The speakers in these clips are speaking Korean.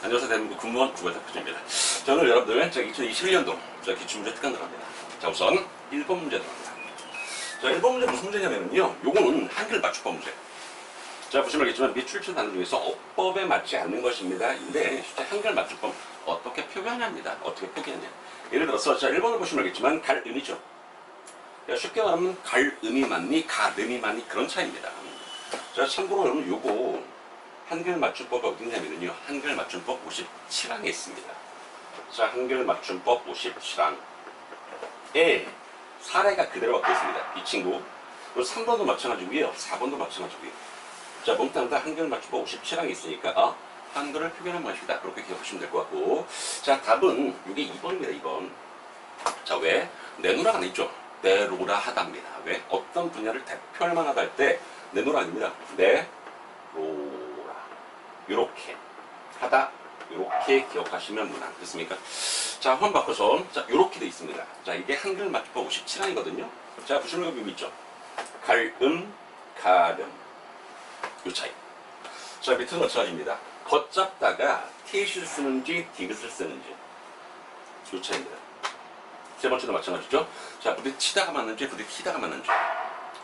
안녕하세요. 대한민국 군무원 구배탁표입니다. 자, 오늘 여러분들 2021년도 기출문제 특강 들어갑니다. 자, 우선 1번 문제 들어갑니다. 자, 1번 문제 무슨 문제냐면요, 요거는 한글 맞춤법 문제. 자, 보시면 알겠지만 및 출처 단어 중에서 어법에 맞지 않는 것입니다. 근데 실제 한글 맞춤법 어떻게 표현하냐입니다. 어떻게 표기하냐. 예를 들어서 자, 1번을 보시면 알겠지만 갈음이죠. 쉽게 말하면 갈음이 맞니 가음이 맞니 그런 차이입니다. 자, 참고로 여러분 요거 한글 맞춤법이 어디 있냐면요, 한글 맞춤법 57항에 있습니다. 자, 한글 맞춤법 57항에 사례가 그대로 박혀 있습니다. 이 친구. 그리고 3번도 마찬가지고요, 4번도 마찬가지고요. 자, 몽땅 다 한글 맞춤법 57항에 있으니까 한글을 표현한 것이다. 그렇게 기억하시면 될 것 같고. 자, 답은 이게 2번입니다. 2번. 자, 왜? 내노라가 안 있죠. 내로라 하다입니다. 왜? 어떤 분야를 대표할 만하다 할 때 내노라 아닙니다. 내로라. 요렇게 하다, 요렇게 기억하시면 무난. 됐습니까? 자, 한번 바꿔서 자, 요렇게 돼 있습니다. 자, 이게 한글 맞춤법 57항이거든요. 자, 보시면 여기 있죠. 갈음, 가름. 요 차이. 자, 밑으로 마찬가지입니다. 걷잡다가 티읕을 쓰는지 디귿을 쓰는지 요 차이입니다. 세 번째도 마찬가지죠. 자, 부딪히다가 맞는지 부딪히다가 맞는지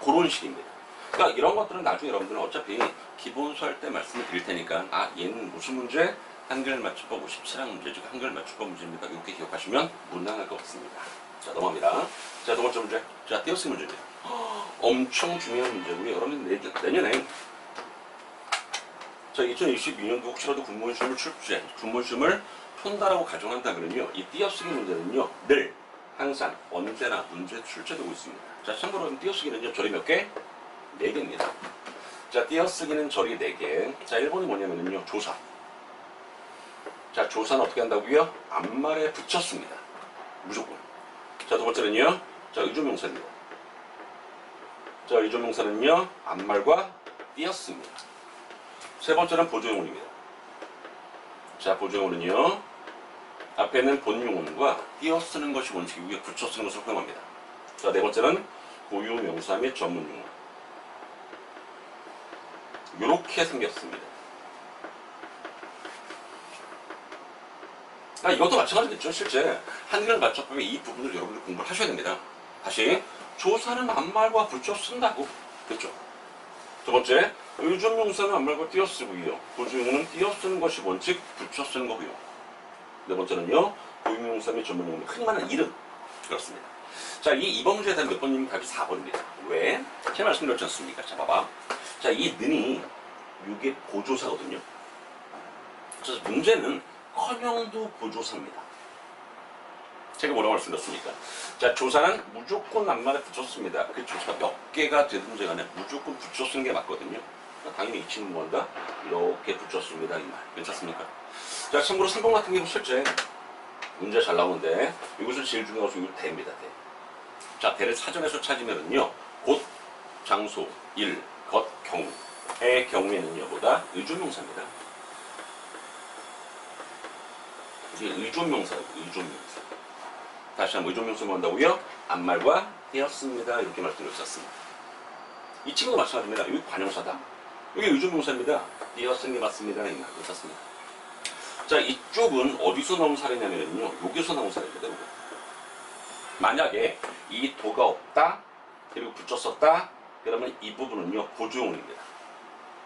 그런 식입니다. 그러니까 이런 것들은 나중에 여러분들은 어차피 기본서 할 때 말씀을 드릴 테니까 얘는 무슨 문제? 한글 맞춤법 57항 문제, 즉 한글 맞춤법 문제입니다. 이렇게 기억하시면 무난할 것 같습니다. 자, 넘어갑니다. 자, 두 번째 문제. 자, 띄어쓰기 문제입니다. 엄청 중요한 문제고요. 여러분 내년에 자, 2022년도 혹시라도 군무원 시험을 푼다라고 가정한다면요, 이 띄어쓰기 문제는요, 늘 항상 언제나 문제 출제되고 있습니다. 자, 참고로 띄어쓰기는요, 절이 몇 개? 4개입니다. 자, 띄어쓰기는 절이 4개. 자, 1번이 뭐냐면요, 조사. 자, 조사는 어떻게 한다고요? 앞말에 붙였습니다. 무조건. 자, 두 번째는요, 자, 의조명사입니다. 자, 의조명사는요, 앞말과 띄었습니다. 세 번째는 보조용어입니다. 자, 보조용어는요, 앞에 있는 본용어과 띄어 쓰는 것이 원칙이고요, 붙여 쓰는 것을 허용합니다. 자, 네 번째는 고유명사 및 전문용어. 요렇게 생겼습니다. 이것도 마찬가지겠죠. 실제 한글 맞춤법의 이 부분을 여러분들 공부를 하셔야 됩니다. 다시, 조사는 앞말과 붙여 쓴다고. 그렇죠? 두 번째, 의존명사는 앞말과 띄어 쓰고요, 보조용어는 띄어 쓰는 것이 원칙, 붙여 쓰는 거고요. 네 번째는요, 고유명사 및 전문용어, 흔히 말하는 이름. 그렇습니다. 자, 이 2번 문제에 대한 몇 번이면 답이 4번입니다. 왜? 제가 말씀드렸지 않습니까? 자, 봐봐. 자, 이 는이 이게 보조사거든요. 그래서 문제는 커명도 보조사입니다. 제가 뭐라고 말씀드렸습니까? 자, 조사는 무조건 앞말에 붙였습니다. 그 조사가 몇 개가 되든지 간에 무조건 붙여 쓰는 게 맞거든요. 당연히 이 친구 뭔가 이렇게 붙였습니다. 이 말. 괜찮습니까? 자, 참고로 3번 같은 경우 실제 문제 잘 나오는데 이것은 제일 중요한 것이 대입니다. 대. 자, 대를 사전에서 찾으면은요, 곳, 장소, 일, 것, 경우의 경우에는요, 보다 의존명사입니다. 이게 의존명사예요. 의존명사. 다시 한번 의존명사 뭐 한다고요? 앞말과 띄었습니다. 이렇게 말씀드렸었습니다. 이 친구도 마찬가지입니다. 여기 관용사다. 여기 의존명사입니다. 띄었은 게 맞습니다. 이 말. 괜찮습니다. 자, 이쪽은 어디서 나온 사례냐면요, 여기서 나온 사례입니다. 여기. 만약에 이 도가 없다, 그리고 붙였었다, 그러면 이 부분은요, 보조용어입니다.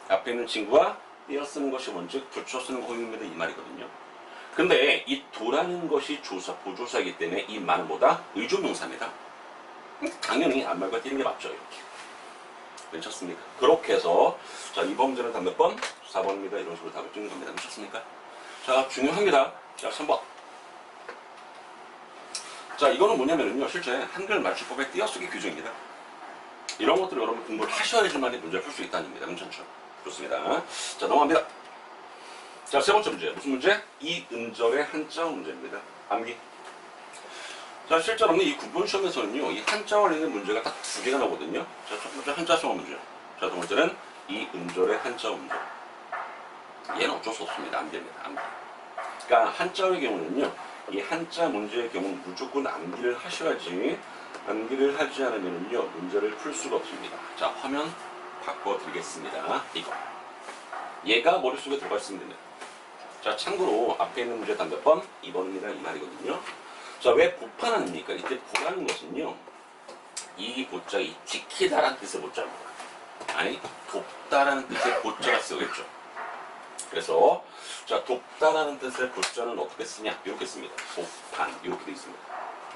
앞에 있는 친구와 띄어 쓰는 것이 원칙, 붙여 쓰는 고유입니다. 이 말이거든요. 근데 이 도라는 것이 조사, 보조사이기 때문에 이 말은 뭐다? 의존명사입니다. 당연히 앞말과 띄는 게 맞죠. 이렇게. 괜찮습니까? 그렇게 해서 자, 이번 문제는 답 몇 번? 4번입니다. 이런 식으로 답을 찍는 겁니다. 괜찮습니까? 자, 중요합니다. 자, 3번. 자, 이거는 뭐냐면요, 실제 한글 맞춤법의 띄어쓰기 규정입니다. 이런 것들을 여러분 공부를 하셔야지만 문제를 풀 수 있다는 겁니다. 괜찮죠? 좋습니다. 자, 넘어갑니다. 자, 세 번째 문제. 무슨 문제? 이 음절의 한자어 문제입니다. 암기. 자, 실제로는 이 구분 시험에서는요, 이 한자어를 읽는 문제가 딱 2개가 나오거든요. 자, 첫 번째 한자성 문제. 자, 두 번째는 이 음절의 한자어 문제. 얘는 어쩔 수 없습니다. 암기입니다. 암기. 그러니까 한자어의 경우는요, 이 한자 문제의 경우는 무조건 암기를 하셔야지, 암기를 하지 않으면요, 문제를 풀 수가 없습니다. 자, 화면 바꿔드리겠습니다. 이거. 얘가 머릿속에 들어가 있으면 됩니다. 자, 참고로 앞에 있는 문제 답 몇 번? 2번입니다. 이 말이거든요. 자, 왜 보판합니까? 이때 보라는 것은요, 이 보자가 지키다라는 뜻의 보자입니다. 아니, 돕다라는 뜻의 보자가 쓰여있죠. 그래서 자, 돕다라는 뜻의 보자는 어떻게 쓰냐? 이렇게 씁니다. 보판 이렇게 되어 있습니다.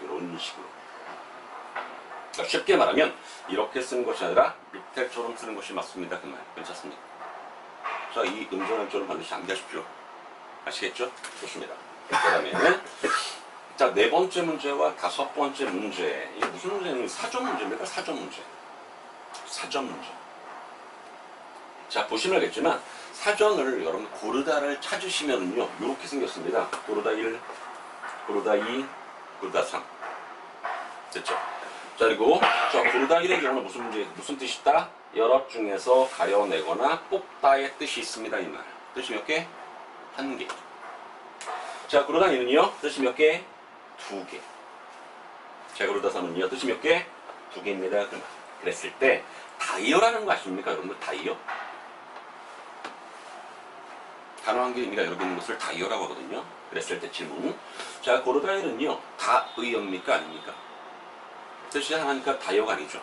이런 식으로. 그러니까 쉽게 말하면 이렇게 쓰는 것이 아니라 밑에처럼 쓰는 것이 맞습니다. 그 말 괜찮습니까? 자, 이 음절한절은 반드시 암기하십시오. 아시겠죠? 좋습니다. 그 다음에 자, 네 번째 문제와 다섯 번째 문제. 이게 무슨 문제는 사전 문제입니다. 사전 문제. 사전 문제. 자, 보시면 알겠지만 사전을 여러분 고르다를 찾으시면은요, 이렇게 생겼습니다. 고르다 1, 고르다 2, 고르다 3. 됐죠? 자, 그리고 자, 고르다 1의 경우는 무슨 뜻이 있다? 여럿 중에서 가려내거나 뽑다의 뜻이 있습니다. 이 말. 뜻이 몇 개? 한 개. 자, 고르다 2는요, 뜻이 몇 개? 두 개. 자, 고르다 3은요, 뜻이 몇 개? 두 개입니다. 그랬을 때 다이어라는 거 아십니까? 여러분들 다이어? 단어 한 개 의미가 여러 개 있는 것을 다이어라고 하거든요. 그랬을 때 질문. 자, 고르다 1은요, 다의어입니까? 아닙니까? 뜻이 하나니까 다이어가 아니죠.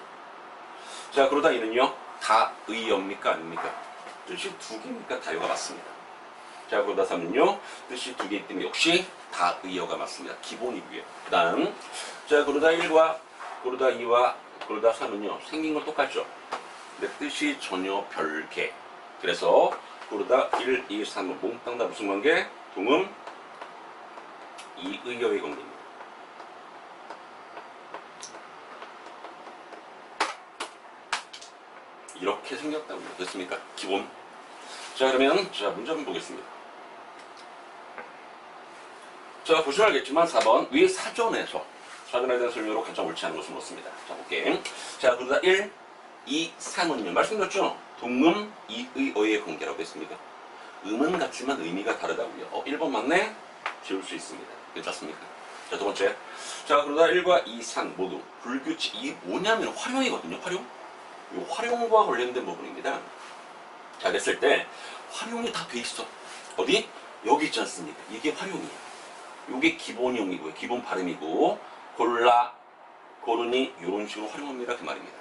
자, 고르다 2는요, 다의어입니까? 아닙니까? 뜻이 두 개니까 다이어가 맞습니다. 자, 고르다 3은요, 뜻이 두 개이기 때문에 역시 다의어가 맞습니다. 기본이고요. 그 다음, 자, 고르다 1과 고르다 2와 고르다 3은요, 생긴 건 똑같죠. 근데 뜻이 전혀 별개. 그래서 고르다 1, 2, 3은 몽땅 다 무슨 관계? 동음 이의어의 관계입니다. 이렇게 생겼다고요. 됐습니까? 기본. 자, 그러면 자, 문제 한번 보겠습니다. 자, 보시면 알겠지만 4번 위 사전에 대한 설명으로 가장 옳지 않은 것을 묻습니다. 자, 볼게. 자, 고르다 1, 2, 3은요. 말씀드렸죠? 동음 이의어의 관계라고 했습니까? 음은 같지만 의미가 다르다고요. 1번 맞네? 지울 수 있습니다. 괜찮습니까? 자, 두 번째. 자, 그러다 1과 2, 3 모두 불규칙. 이게 뭐냐면 활용이거든요. 활용. 이 활용과 관련된 부분입니다. 자, 그랬을 때 활용이 다 돼 있어. 어디? 여기 있지 않습니까? 이게 활용이에요. 이게 기본형이고요. 기본 발음이고 골라, 고르니 이런 식으로 활용합니다. 그 말입니다.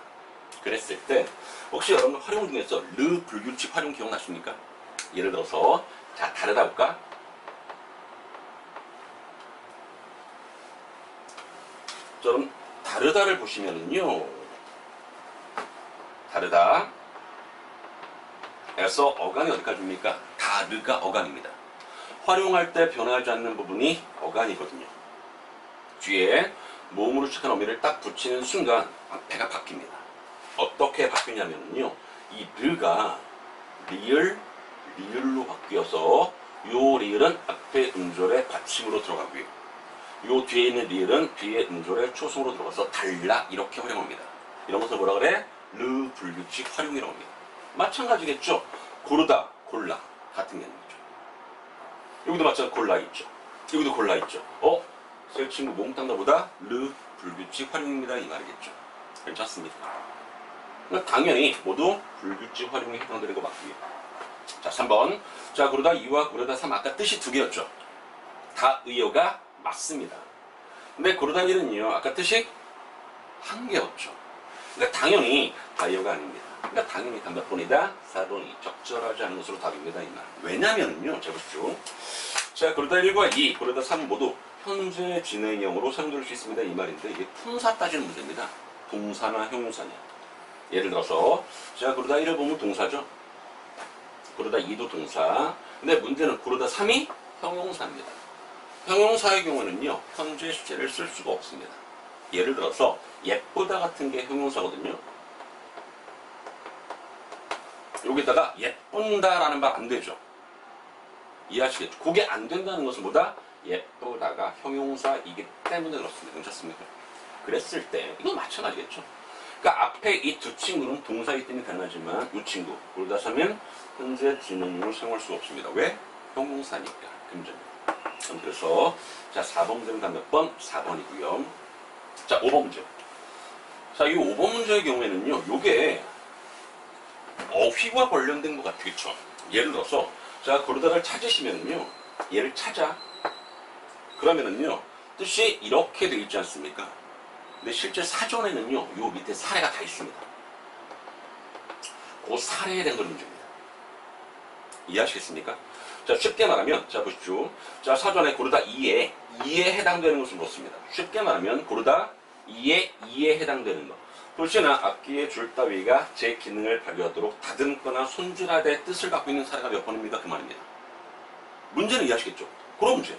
그랬을 때 혹시 여러분 활용 중에서 르 불규칙 활용 기억나십니까? 예를 들어서 자, 다르다 볼까? 저는 다르다를 보시면은요, 다르다 에서 어간이 어디까지입니까? 다르가 어간입니다. 활용할 때 변하지 않는 부분이 어간이거든요. 뒤에 모음으로 시작한 어미를 딱 붙이는 순간 앞에가 바뀝니다. 어떻게 바뀌냐면요, 이 르가 리을로 바뀌어서 요 리을은 앞에 음절의 받침으로 들어가고요, 요 뒤에 있는 리을은 뒤에 음절의 초성으로 들어가서 달라 이렇게 활용합니다. 이런 것을 뭐라 그래? 르 불규칙 활용이라고 합니다. 마찬가지겠죠. 고르다, 골라 같은 개념이죠. 여기도 마찬가지 골라 있죠. 여기도 골라 있죠. 새 친구 몽땅 다보다 르 불규칙 활용입니다. 이 말이겠죠. 괜찮습니까? 그러니까 당연히 모두 불규칙 활용에 해당되는 거 맞고요. 자, 3번. 자, 고르다 2와 고르다 3 아까 뜻이 두 개였죠. 다 의어가 맞습니다. 근데 고르다 1은요, 아까 뜻이 한 개였죠. 그러니까 당연히 다이어가 아닙니다. 그러니까 당연히 답 몇 번이다? 4번이 적절하지 않은 것으로 답입니다. 이 말. 왜냐면은요, 자 보십시오. 자, 고르다 1과 2, 고르다 3 모두 현재 진행형으로 사용될 수 있습니다. 이 말인데 이게 품사 따지는 문제입니다. 동사나 형용사냐. 예를 들어서 자, 고르다 1을 보면 동사죠. 고르다 2도 동사. 근데 문제는 고르다 3이 형용사입니다. 형용사의 경우는요, 현재 시제를 쓸 수가 없습니다. 예를 들어서 예쁘다 같은 게 형용사거든요. 여기다가 예쁜다라는 말 안 되죠. 이해하시겠죠? 그게 안 된다는 것은 뭐다? 예쁘다가 형용사이기 때문에 그렇습니다. 괜찮습니까? 그랬을 때 이건 마찬가지겠죠. 그러니까 앞에 이 두 친구는 동사이기 때문에 가능하지만 이 친구 고르다 3은 현재 진행형을 사용할 수가 없습니다. 왜? 형용사니까. 금전입니다. 그래서 자, 4번 문제는 다 몇 번? 4번이고요. 자, 5번 문제. 자, 이 5번 문제의 경우에는요, 요게 어휘와 관련된 것 같겠죠. 예를 들어서 자, 고르다를 찾으시면요, 얘를 찾아. 그러면은요, 뜻이 이렇게 되어 있지 않습니까? 근데 실제 사전에는요, 요 밑에 사례가 다 있습니다. 그 사례에 대한 걸 문제입니다. 이해하시겠습니까? 자, 쉽게 말하면, 자, 보십시오. 자, 사전에 고르다 2에 해당되는 것을 놓습니다. 쉽게 말하면, 고르다 2에 해당되는 것. 돌시나 악기의 줄 따위가 제 기능을 발휘하도록 다듬거나 손질하되 뜻을 갖고 있는 사례가 몇 번입니까? 그 말입니다. 문제는 이해하시겠죠? 그런 문제.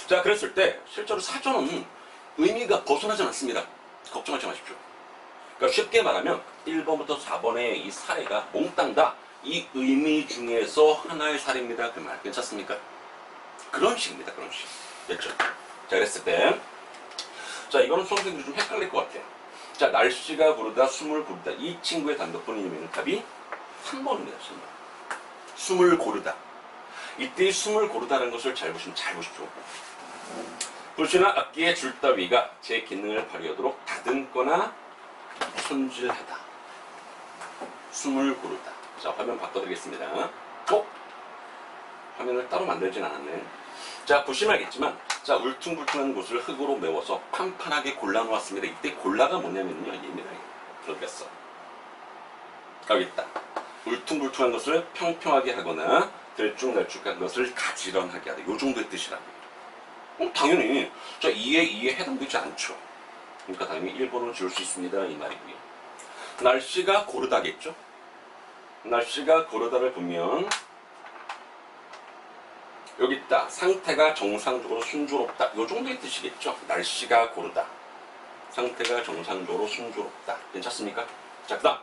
자, 그랬을 때, 실제로 사전은 의미가 벗어나지 않습니다. 걱정하지 마십시오. 그러니까 쉽게 말하면 1번부터 4번의 이 사례가 몽땅 다 이 의미 중에서 하나의 사례입니다. 그 말 괜찮습니까? 그런 식입니다. 그런 식. 됐죠? 자, 그랬을 때, 자, 이거는 수험생들이 좀 헷갈릴 것 같아요. 자, 날씨가 고르다, 숨을 고르다. 이 친구의 단독본이면 답이 3번입니다. 3번. 숨을 고르다. 이때 숨을 고르다는 것을 잘 보시면 잘 보십시오. 불씨나 악기의 줄 따위가 제 기능을 발휘하도록 다듬거나 손질하다. 숨을 고르다. 자, 화면 바꿔드리겠습니다. 화면을 따로 만들진 않았네. 자, 보시면 알겠지만, 자, 울퉁불퉁한 곳을 흙으로 메워서 판판하게 골라놓았습니다. 이때 골라가 뭐냐면요, 얘입니다. 어디 갔어? 여기 있다. 울퉁불퉁한 것을 평평하게 하거나 들쭉날쭉한 것을 가지런하게 하다. 요 정도의 뜻이라고요. 당연히, 자, 2에 해당되지 않죠. 그러니까 당연히 1번으로 지울 수 있습니다. 이 말이고요. 날씨가 고르다겠죠? 날씨가 고르다를 보면 여기 있다. 상태가 정상적으로 순조롭다. 요 정도의 뜻이겠죠? 날씨가 고르다. 상태가 정상적으로 순조롭다. 괜찮습니까? 자, 그 다음.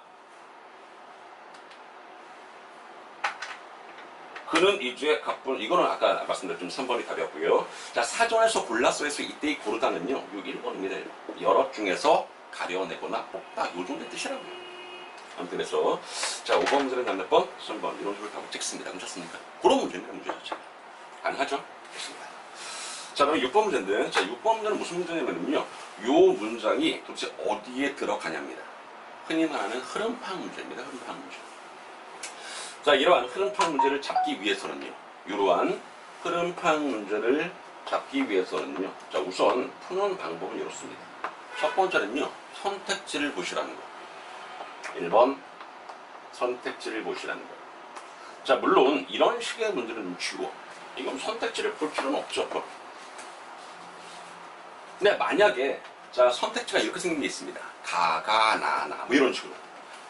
그는 이제 가뿐, 이거는 아까 말씀드렸지만 3번이 답이었고요. 자, 사전에서 골라서 해서 이때의 고르다는요, 요 1번입니다. 여럿 중에서 가려내거나 뽑다. 요 정도의 뜻이라고요. 아무튼 그래서, 자, 5번 문제는 몇 번? 3번. 이런 식으로 답을 찍습니다. 괜찮습니까? 그런 문제입니다. 문제 자체가. 가능하죠? 됐습니다. 자, 그럼 6번 문제인데, 자, 6번 문제는 무슨 문제냐면요, 요 문장이 도대체 어디에 들어가냐입니다. 흔히 말하는 흐름파악 문제입니다. 흐름파악 문제. 자, 이러한 흐름파악 문제를 잡기 위해서는요, 이러한 흐름파악 문제를 잡기 위해서는요, 자, 우선 푸는 방법은 이렇습니다. 첫 번째는요, 선택지를 보시라는 거. 1번, 선택지를 보시라는 거. 자, 물론 이런 식의 문제는 좀 쉬워. 이건 선택지를 볼 필요는 없죠. 근데 만약에, 자, 선택지가 이렇게 생긴 게 있습니다. 가, 나, 뭐 이런 식으로.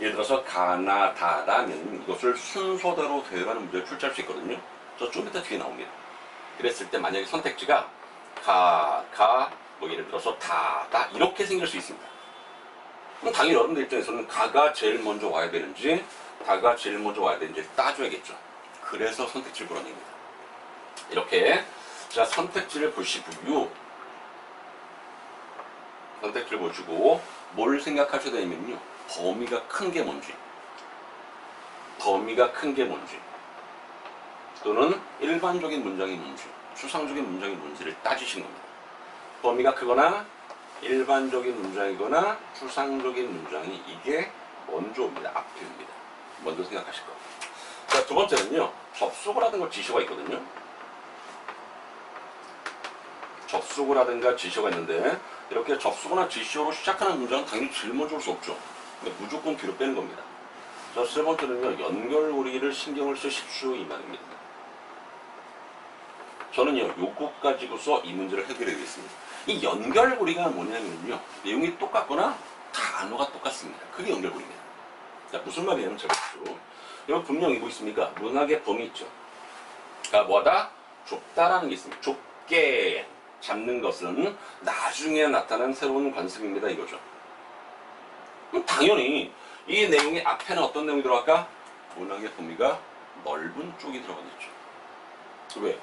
예를 들어서 가, 나, 다, 라면 이것을 순서대로 되어가는 문제를 출제할 수 있거든요. 저 좀 이따 뒤에 나옵니다. 그랬을 때 만약에 선택지가 뭐 예를 들어서 다 이렇게 생길 수 있습니다. 그럼 당연히 여러분들 입장에서는 가가 제일 먼저 와야 되는지 다가 제일 먼저 와야 되는지 따져야겠죠. 그래서 선택지를 보라는 얘기입니다. 이렇게, 자, 선택지를 보시고요. 선택지를 보시고 뭘 생각하셔야 되냐면요, 범위가 큰 게 뭔지, 또는 일반적인 문장이 뭔지, 추상적인 문장이 뭔지를 따지시는 겁니다. 범위가 크거나 일반적인 문장이거나 추상적인 문장이 이게 먼저 옵니다. 앞에 옵니다. 먼저 생각하실 겁니다. 자, 두 번째는요, 접속을 하든가 지시가 있거든요. 접속을 하든가 지시가 있는데, 이렇게 접속어나 지시어로 시작하는 문장은 당연히 짊어질 수 없죠. 그러니까 무조건 뒤로 빼는 겁니다. 자, 세 번째는요, 연결고리를 신경을 쓰십시오. 이 말입니다. 저는요, 요거 가지고서 이 문제를 해결해야겠습니다. 이 연결고리가 뭐냐면요, 내용이 똑같거나 단어가 똑같습니다. 그게 연결고리입니다. 자, 무슨 말이냐면, 잘 보십시오. 여기 분명히 뭐 있습니까? 문학의 범위 있죠. 그러니까 뭐다? 좁다라는 게 있습니다. 좁게 잡는 것은 나중에 나타난 새로운 관습입니다. 이거죠. 그럼 당연히 이 내용이 앞에는 어떤 내용이 들어갈까? 문학의 범위가 넓은 쪽이 들어가겠죠. 왜?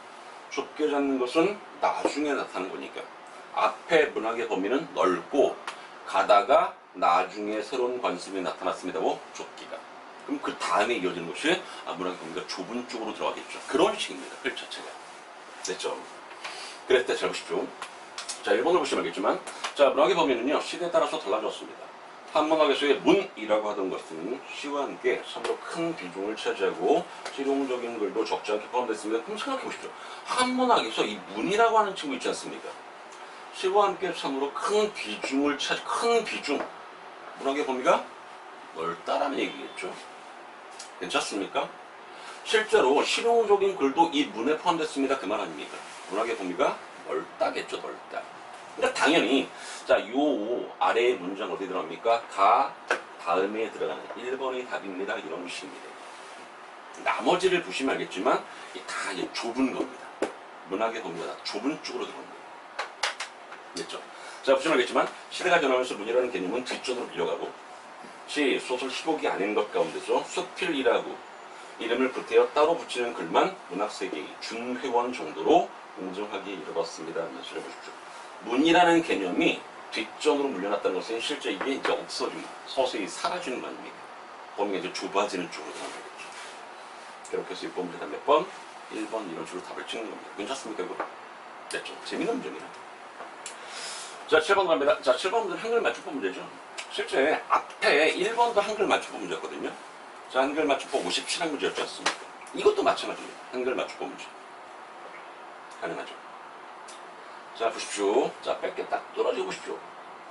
좁게 잡는 것은 나중에 나타나는 거니까. 앞에 문학의 범위는 넓고 가다가 나중에 새로운 관습이 나타났습니다. 뭐 좁기가. 그럼 그 다음에 이어지는 것이 문학의 범위가 좁은 쪽으로 들어가겠죠. 그런 식입니다. 글 자체가. 됐죠? 그랬을 때 잘 보십시오. 자, 1번을 보시면 알겠지만, 자, 문학의 범위는요, 시대에 따라서 달라졌습니다. 한문학에서의 문이라고 하던 것은 시와 함께 참으로 큰 비중을 차지하고 실용적인 글도 적지 않게 포함됐습니다. 그럼 생각해 보십시오. 한문학에서 이 문이라고 하는 친구 있지 않습니까? 시와 함께 참으로 큰 비중, 문학의 범위가 넓다라는 얘기겠죠. 괜찮습니까? 실제로 실용적인 글도 이 문에 포함됐습니다. 그 말 아닙니까? 문학의 범위가 넓다겠죠, 넓다. 그러니까 당연히 자, 요 아래의 문장 어디 들어갑니까? 가 다음에 들어가는 1번이 답입니다. 이런 식입니다. 나머지를 보시면 알겠지만 다 좁은 겁니다. 문학의 범위가 다 좁은 쪽으로 들어갑니다. 됐죠? 자, 보시면 알겠지만 시대가 변하면서 문이라는 개념은 뒷전으로 밀려가고 시, 소설, 희곡이 아닌 것 가운데서 수필이라고 이름을 붙여 따로 붙이는 글만 문학세계의 준회원 정도로 인정하기에 이르렀습니다. 하면서 보십시오. 문이라는 개념이 뒷전으로 물려났다는 것은 실제 이게 이제 없어지고 서서히 사라지는 거 아닙니까? 범위가 이제 좁아지는 쪽으로 가는 거겠죠. 그렇게 해서 6번 문제는 몇 번? 1번 이런 식으로 답을 찍는 겁니다. 괜찮습니까, 이거? 됐죠? 재밌는 문제입니다. 자, 7번 갑니다. 자, 7번 문제는 한글 맞춤법 문제죠. 실제 앞에 1번도 한글 맞춤법 문제였거든요. 자, 한글 맞춤법 57학 문제였지 않습니까? 이것도 마찬가지입니다. 한글 맞춤법 문제. 가능하죠. 자, 보십시오. 자, 뺄게 딱 떨어지고 보십시오.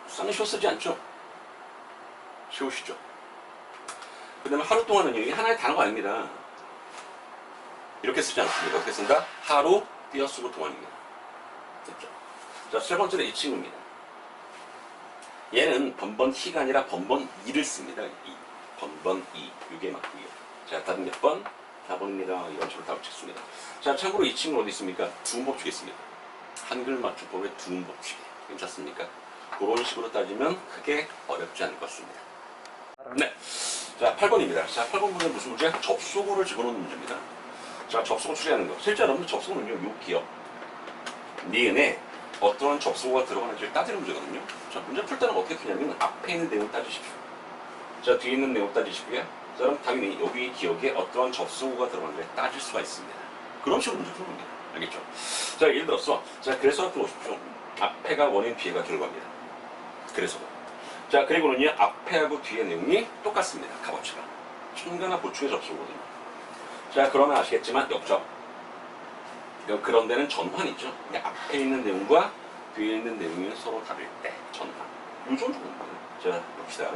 상당히 쉬워 쓰지 않죠? 쉬우시죠? 그 다음에 하루 동안은요, 이게 하나의 단어가 아닙니다. 이렇게 쓰지 않습니다. 어떻게 쓴다? 하루 띄어쓰고 동안입니다. 됐죠? 자, 세 번째는 이 친구입니다. 얘는 번번 희가 아니라 번번 이를 씁니다. 이. 번번 이. 이게 맞고요. 자, 답은 몇 번? 4번입니다. 이런 식으로 답을 찍습니다. 자, 참고로 이 친구는 어디 있습니까? 두음법칙에 있습니다. 한글 맞춤법의 두음법칙. 괜찮습니까? 그런 식으로 따지면 크게 어렵지 않을 것 같습니다. 네. 자, 8번입니다. 자, 8번 문제는 무슨 문제? 접속어를 집어넣는 문제입니다. 자, 접속어 추리하는 거. 실제 여러분 접속어는요, 요 기억. 니은에 어떤 접속어가 들어가는지를 따지는 문제거든요. 자, 문제 풀 때는 어떻게 푸냐면 앞에 있는 내용 따지십시오. 자, 뒤에 있는 내용 따지시고요. 자, 그럼 당연히 여기 기억에 어떠한 접속어가 들어가는지를 따질 수가 있습니다. 그런 식으로 문제 푸는 겁니다. 알겠죠? 자, 예를 들어서, 자, 그래서 앞으로 오십시오. 앞에가 원인, 뒤에가 결과입니다. 그래서. 자, 그리고는요, 앞에하고 뒤의 내용이 똑같습니다. 값어치가. 첨가나 보충의 접속어거든요. 자, 그러면 아시겠지만, 역접. 그런 데는 전환이죠. 앞에 있는 내용과 뒤에 있는 내용이 서로 다를 때, 전환. 요즘 조금. 자, 봅시다.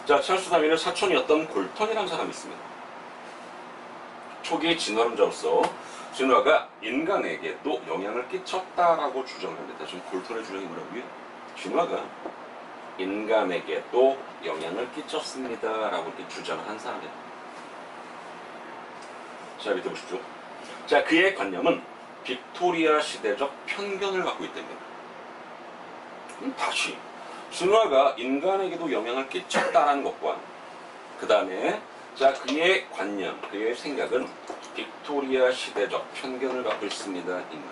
자, 찰수3위는 사촌이었던 골턴이라는 사람이 있습니다. 초기 진화론자로서 진화가 인간에게도 영향을 끼쳤다라고 주장합니다. 지금 골턴의 주장이 뭐라고요? 진화가 인간에게도 영향을 끼쳤습니다라고 이렇게 주장한 사람이에요. 자, 밑에 보십시오. 자, 그의 관념은 빅토리아 시대적 편견을 갖고 있답니다. 다시 진화가 인간에게도 영향을 끼쳤다는 것과 그 다음에 자, 그의 관념, 그의 생각은 빅토리아 시대적 편견을 갖고 있습니다. 인간.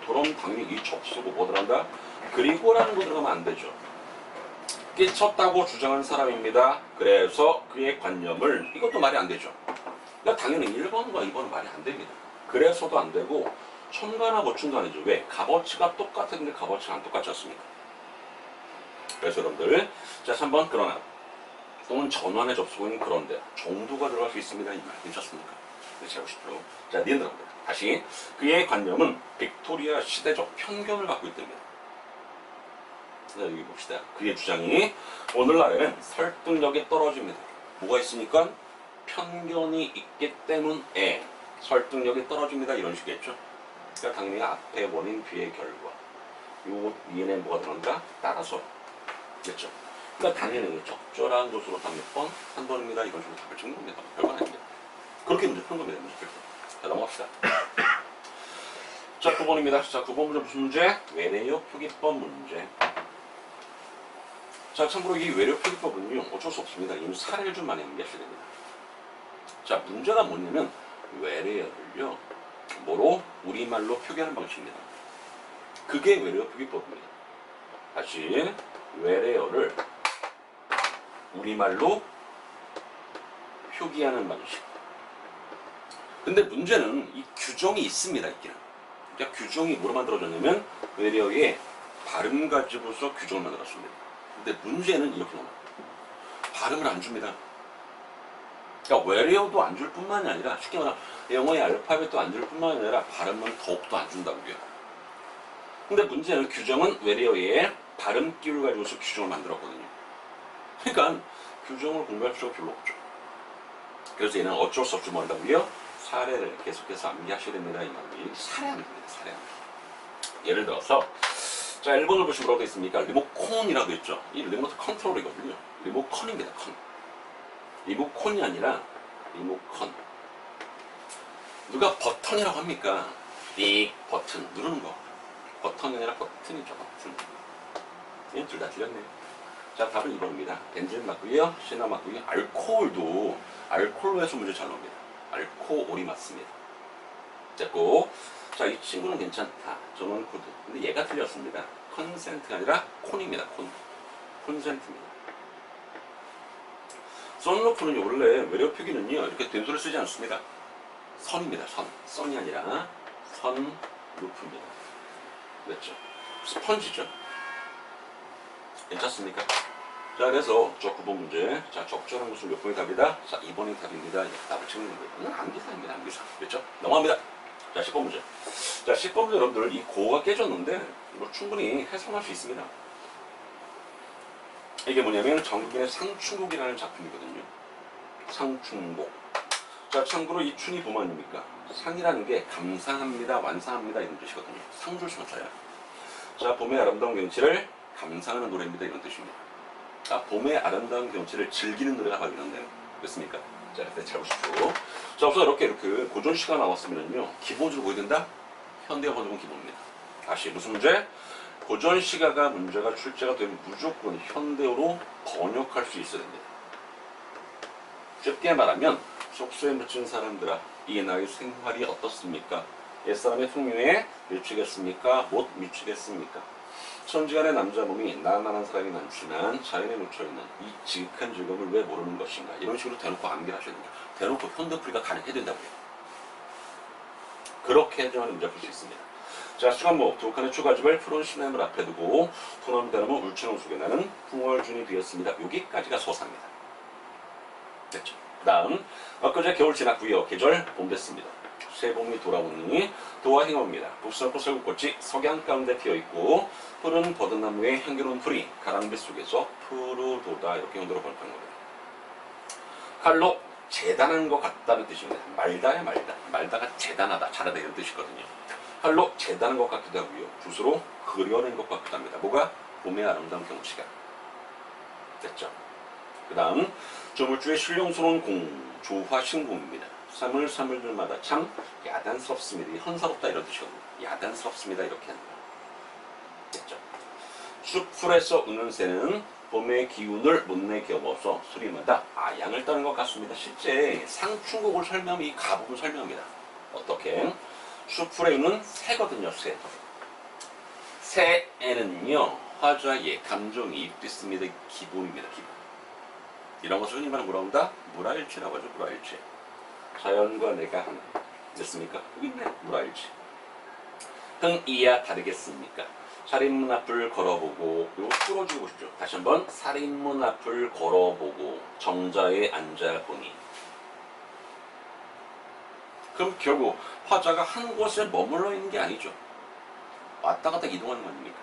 그럼 당연히 이 접속어 뭐 들어간다? 그리고라는 거 들어가면 안 되죠. 끼쳤다고 주장한 사람입니다. 그래서 그의 관념을, 이것도 말이 안 되죠. 그러니까 당연히 1번과 2번은 말이 안 됩니다. 그래서도 안 되고 첨가나 보충도 아니죠. 왜? 값어치가 똑같은데 값어치가 안 똑같지 않습니까? 그래서 여러분들, 자, 3번 그러나 또는 전환의 접속은 그런데 정도가 들어갈 수 있습니다. 이 말 괜찮습니까? 네, 잘 보십시오. 자, 니은 들어갑니다. 다시 그의 관념은 빅토리아 시대적 편견을 갖고 있답니다. 자, 여기 봅시다. 그의 주장이 오늘날에는 설득력이 떨어집니다. 뭐가 있으니까? 편견이 있기 때문에 설득력이 떨어집니다. 이런 식이겠죠. 그러니까 당연히 앞에 원인, 뒤의 결과. 요 니은에 뭐가 들어간다? 따라서. 됐죠? 그러니까 당연히 적절한 곳으로 답 몇 번? 3번입니다. 이런 식으로 답을 찍는 겁니다. 별거 아닙니다. 그렇게 문제 푸는 겁니다. 문제 풀 때. 자, 넘어갑시다. 자, 9번입니다. 자, 9번 문제 무슨 문제? 외래어 표기법 문제. 자, 참고로 이 외래어 표기법은요, 어쩔 수 없습니다. 이 사례를 좀 많이 연기하셔야 됩니다. 자, 문제가 뭐냐면 외래어를요, 뭐로? 우리말로 표기하는 방식입니다. 그게 외래어 표기법입니다. 다시 외래어를 우리말로 표기하는 방식. 근데 문제는 이 규정이 있습니다. 있기는. 그러니까 규정이 뭐로 만들어졌냐면 외래어의 발음 가지고서 규정을 만들었습니다. 근데 문제는 이렇게 나옵니다. 발음을 안 줍니다. 그러니까 외래어도 안 줄 뿐만이 아니라 쉽게 말하면 영어의 알파벳도 안 줄 뿐만 아니라 발음은 더욱더 안 준다고요. 근데 문제는 규정은 외래어의 발음 기호를 가지고서 규정을 만들었거든요. 그러니까 규정을 공부할 필요가 별로 없죠. 그래서 얘는 어쩔 수 없이 뭐 한다고요? 사례를 계속해서 암기하셔야 됩니다. 이 말이 사례 암기입니다. 사례 암기. 예를 들어서 자 1번을 보시면 뭐라고 되어 있습니까? 리모컨이라고 했죠. 이 리모트 컨트롤이거든요. 리모컨입니다. 컨. 리모컨이 아니라 리모컨. 누가 버튼이라고 합니까? 빅 버튼 누르는 거. 버튼이 아니라 버튼이죠. 버튼. 얘는 둘 다 틀렸네요. 자 답은 2번입니다. 벤젠 맞고요. 시나 맞고요. 알코올도 알코올에서 문제 잘 나옵니다. 알코올이 맞습니다. 됐고 자 이 친구는 괜찮다. 전원 코드. 근데 얘가 틀렸습니다. 컨센트가 아니라 콘입니다. 콘. 콘센트입니다. 썬루프는요 원래 외래어 표기는요 이렇게 된소를 쓰지 않습니다. 선입니다. 선. 선이 아니라 선루프입니다. 됐죠? 스펀지죠. 괜찮습니까? 자 그래서 저 9번 문제 자 적절한 것은 몇 번의 답이다? 자 2번의 답입니다. 답을 찍는 거예요. 암기사입니다. 암기사. 그렇죠? 넘어갑니다. 자 10번 문제 자 10번 문제 여러분들 이 고가 깨졌는데 뭐 충분히 해석할 수 있습니다. 이게 뭐냐면 정국인의 상충곡이라는 작품이거든요. 상충곡. 자 참고로 이 춘이 봄 아닙니까? 상이라는 게 감상합니다, 완상합니다 이런 뜻이거든요. 상줄 서자야. 자 봄의 아름다운 경치를 감상하는 노래입니다 이런 뜻입니다. 자 봄의 아름다운 경치를 즐기는 노래가 바로 이런데요. 됐습니까? 자 이때 잘 보십시오. 자 우선 이렇게 고전시가 나왔으면요 기본적으로 뭐야 된다? 현대어 번역은 기본입니다. 다시 무슨 문제? 고전시가가 문제가 출제가 되면 무조건 현대어로 번역할 수 있어야 됩니다. 쉽게 말하면 속수에 묻힌 사람들아 이 나의 생활이 어떻습니까? 옛사람의 풍류에 미치겠습니까? 못 미치겠습니까? 천지간의 남자 몸이 나만한 사람이 많지만 자연에 묻혀있는 이 지극한 즐거움을 왜 모르는 것인가? 이런 식으로 대놓고 암기를 하셔야 됩니다. 대놓고 현대풀이가 가능해야 된다고요. 그렇게 해야지만 문제 풀 수 있습니다. 자, 수간목 두 칸의 추가집을 푸른 시냇물 앞에 두고 푸른 대나무 울창 속에 나는 풍월준이 되었습니다. 여기까지가 소사입니다. 됐죠? 그 다음 엊그제 겨울 지났고요. 계절 봄 됐습니다. 새봄이 돌아오니 도와 행어입니다. 북서꽃 설국꽃이 석양 가운데 피어있고 푸른 버드나무의 향기로운 풀이 가랑빛 속에서 푸르도다 이렇게 흔들어 번역한 겁니다. 칼로 재단한 것 같다는 뜻입니다. 말다야 말다. 말다가 재단하다, 잘하다 이런 뜻이거든요. 칼로 재단한 것 같기도 하고요. 붓으로 그려낸 것 같기도 합니다. 뭐가? 봄의 아름다운 경치가. 됐죠? 그 다음 조물주의 신령스러운 공, 조화신공입니다. 사물들마다 참 야단스럽습니다. 현사롭다 이런 뜻이거든요. 야단스럽습니다 이렇게 합니다. 됐죠? 숲풀에서 우는 새는 봄의 기운을 못 내게 업어서 소리마다 아양을 따는 것 같습니다. 실제 상충곡을 설명하면 이 가부분 설명합니다. 어떻게? 숲풀에 우는 새거든요. 새. 새에는요 화자의 감정이 입있습니다. 기본입니다. 기본. 이런 것을 흔히 말하는 뭐라고 한다? 물화일치라고 하죠. 물화일치. 자연과 내가 하나. 됐습니까? 여기 있네. 물화일치. 흥이야 다르겠습니까? 살인문 앞을 걸어보고 이거 풀어주고 싶죠. 다시 한번 살인문 앞을 걸어보고 정자에 앉아보니 그럼 결국 화자가 한 곳에 머물러 있는 게 아니죠. 왔다 갔다 이동하는 거 아닙니까?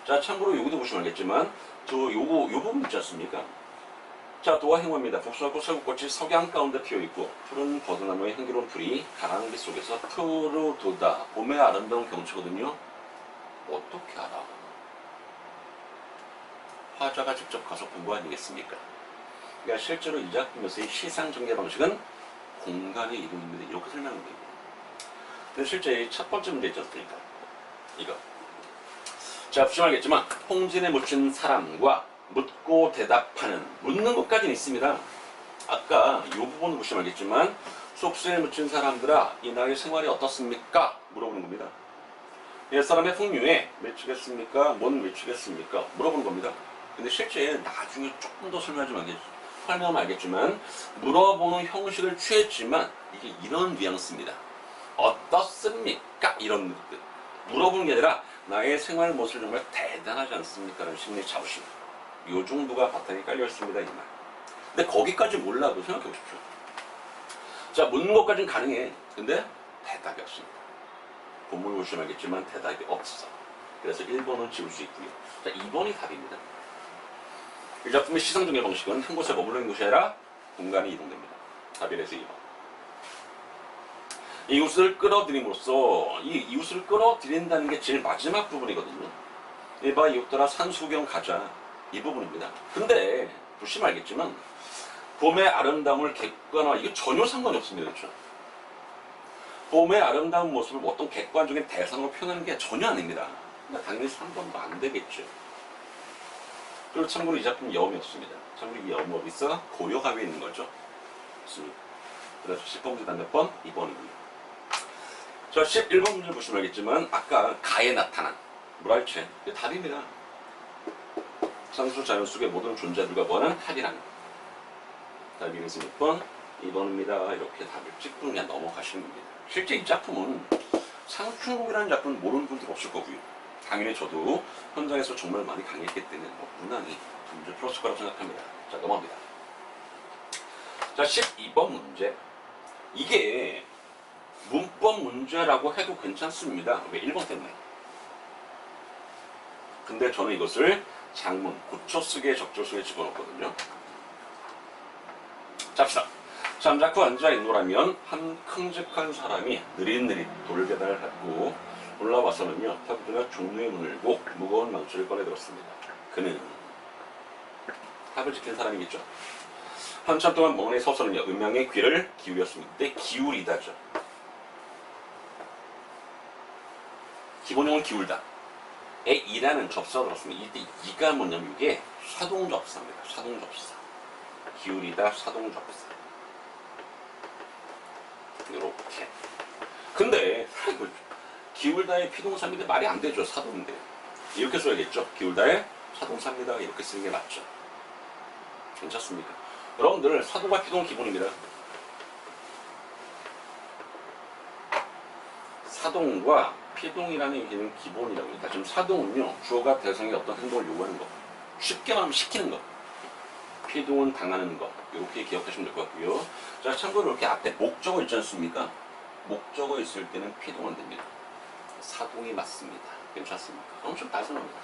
자 참고로 여기도 보시면 알겠지만 요 부분 있지 않습니까? 자 도화 행화입니다. 복숭아꽃 설국꽃이 석양 가운데 피어있고 푸른 버드나무의 향기로운 풀이 가랑비 속에서 푸르도다. 봄의 아름다운 경치거든요. 어떻게 알아? 화자가 직접 가서 본 거 아니겠습니까? 그러니까 실제로 이 작품에서의 시상 전개 방식은 공간의 이동입니다. 이렇게 설명하는 겁니다. 근데 실제 첫 번째 문제 있지 않습니까? 이거. 자, 보시면 알겠지만 홍진에 묻힌 사람과 묻고 대답하는 묻는 것까지는 있습니다. 아까 이 부분을 보시면 알겠지만 속수에 묻힌 사람들아 이 나의 생활이 어떻습니까? 물어보는 겁니다. 옛사람의 풍류에 미치겠습니까? 뭔 미치겠습니까? 물어보는 겁니다. 근데 실제 나중에 조금 더 설명하면 알겠지만 물어보는 형식을 취했지만 이게 이런 뉘앙스입니다. 어떻습니까? 이런 뜻. 물어보는 게 아니라 나의 생활 모습이 정말 대단하지 않습니까? 라는 심리 자부심. 요 정도가 바탕에 깔려 있습니다. 이 말. 근데 거기까지 몰라도 생각해 보십시오. 자, 묻는 것까지는 가능해. 근데 대답이 없습니다. 본문 보시면 알겠지만 대답이 없어. 그래서 1번은 지울 수 있고요. 자, 2번이 답입니다. 이 작품의 시상정의 방식은 한 곳에 머무르는 것이 아니라 공간이 이동됩니다. 답이래서 2번. 이웃을 끌어들임으로써 이 이웃을 끌어들인다는 게 제일 마지막 부분이거든요. 이봐 이웃들아 산수경 가자. 이 부분입니다. 근데 보시면 알겠지만 봄의 아름다움을 객관화 이게 전혀 상관이 없습니다. 그렇죠? 봄의 아름다운 모습을 어떤 객관적인 대상으로 표현하는 게 전혀 아닙니다. 그러니까 당연히 3번도 안 되겠죠. 그리고 참고로 이 작품 여음이었습니다. 참고로 이 여음 어디서 고려가위에 있는 거죠. 맞습니다. 그래서 10번 문제 몇 번? 2번이고요. 자, 11번 문제를 보시면 알겠지만 아까 가에 나타난 물알체 이게 답입니다. 상수 자연 속의 모든 존재들과 뭐하는 합이라는 답이 그래서 몇 번? 2번입니다. 이렇게 답을 찍고 그냥 넘어가시는 겁니다. 실제 이 작품은 상충곡이라는 작품은 모르는 분들 없을 거고요. 당연히 저도 현장에서 정말 많이 강의했기 때문에 무난히 문제 풀었을 거라고 생각합니다. 자, 넘어갑니다. 자, 12번 문제. 이게 문법 문제라고 해도 괜찮습니다. 왜? 1번 때문에. 근데 저는 이것을 장문, 고쳐쓰기의 적절성에 집어넣거든요. 잡시다. 잠자코 앉아있노라면 한 큼직한 사람이 느릿느릿 돌계단을 밟고 올라와서는요 탑들과 종로의 문을 열고 무거운 망치를 꺼내들었습니다. 그는 탑을 지킨 사람이겠죠. 한참 동안 멍하니 서서는요 음향의 귀를 기울였습니다. 이때 기울이다죠. 기본형은 기울다. 에 이라는 접사가 들었습니다. 이때 이가 뭐냐면 이게 사동접사입니다. 사동접사. 기울이다 사동접사. 이렇게. 근데 기울다의 피동사인데 말이 안 되죠. 사동인데. 이렇게 써야겠죠. 기울다의 사동사입니다. 이렇게 쓰는 게 맞죠. 괜찮습니까? 여러분들 사동과 피동은 기본입니다. 사동과 피동이라는 얘기는 기본이라고 합니다. 지금 사동은요 주어가 대상의 어떤 행동을 요구하는 것. 쉽게 말하면 시키는 것. 피동은 당하는 것. 이렇게 기억하시면 될 것 같고요. 자, 참고로 이렇게 앞에 목적어 있지 않습니까? 목적어 있을 때는 피동은 됩니다. 사동이 맞습니다. 괜찮습니까? 엄청 단순합니다.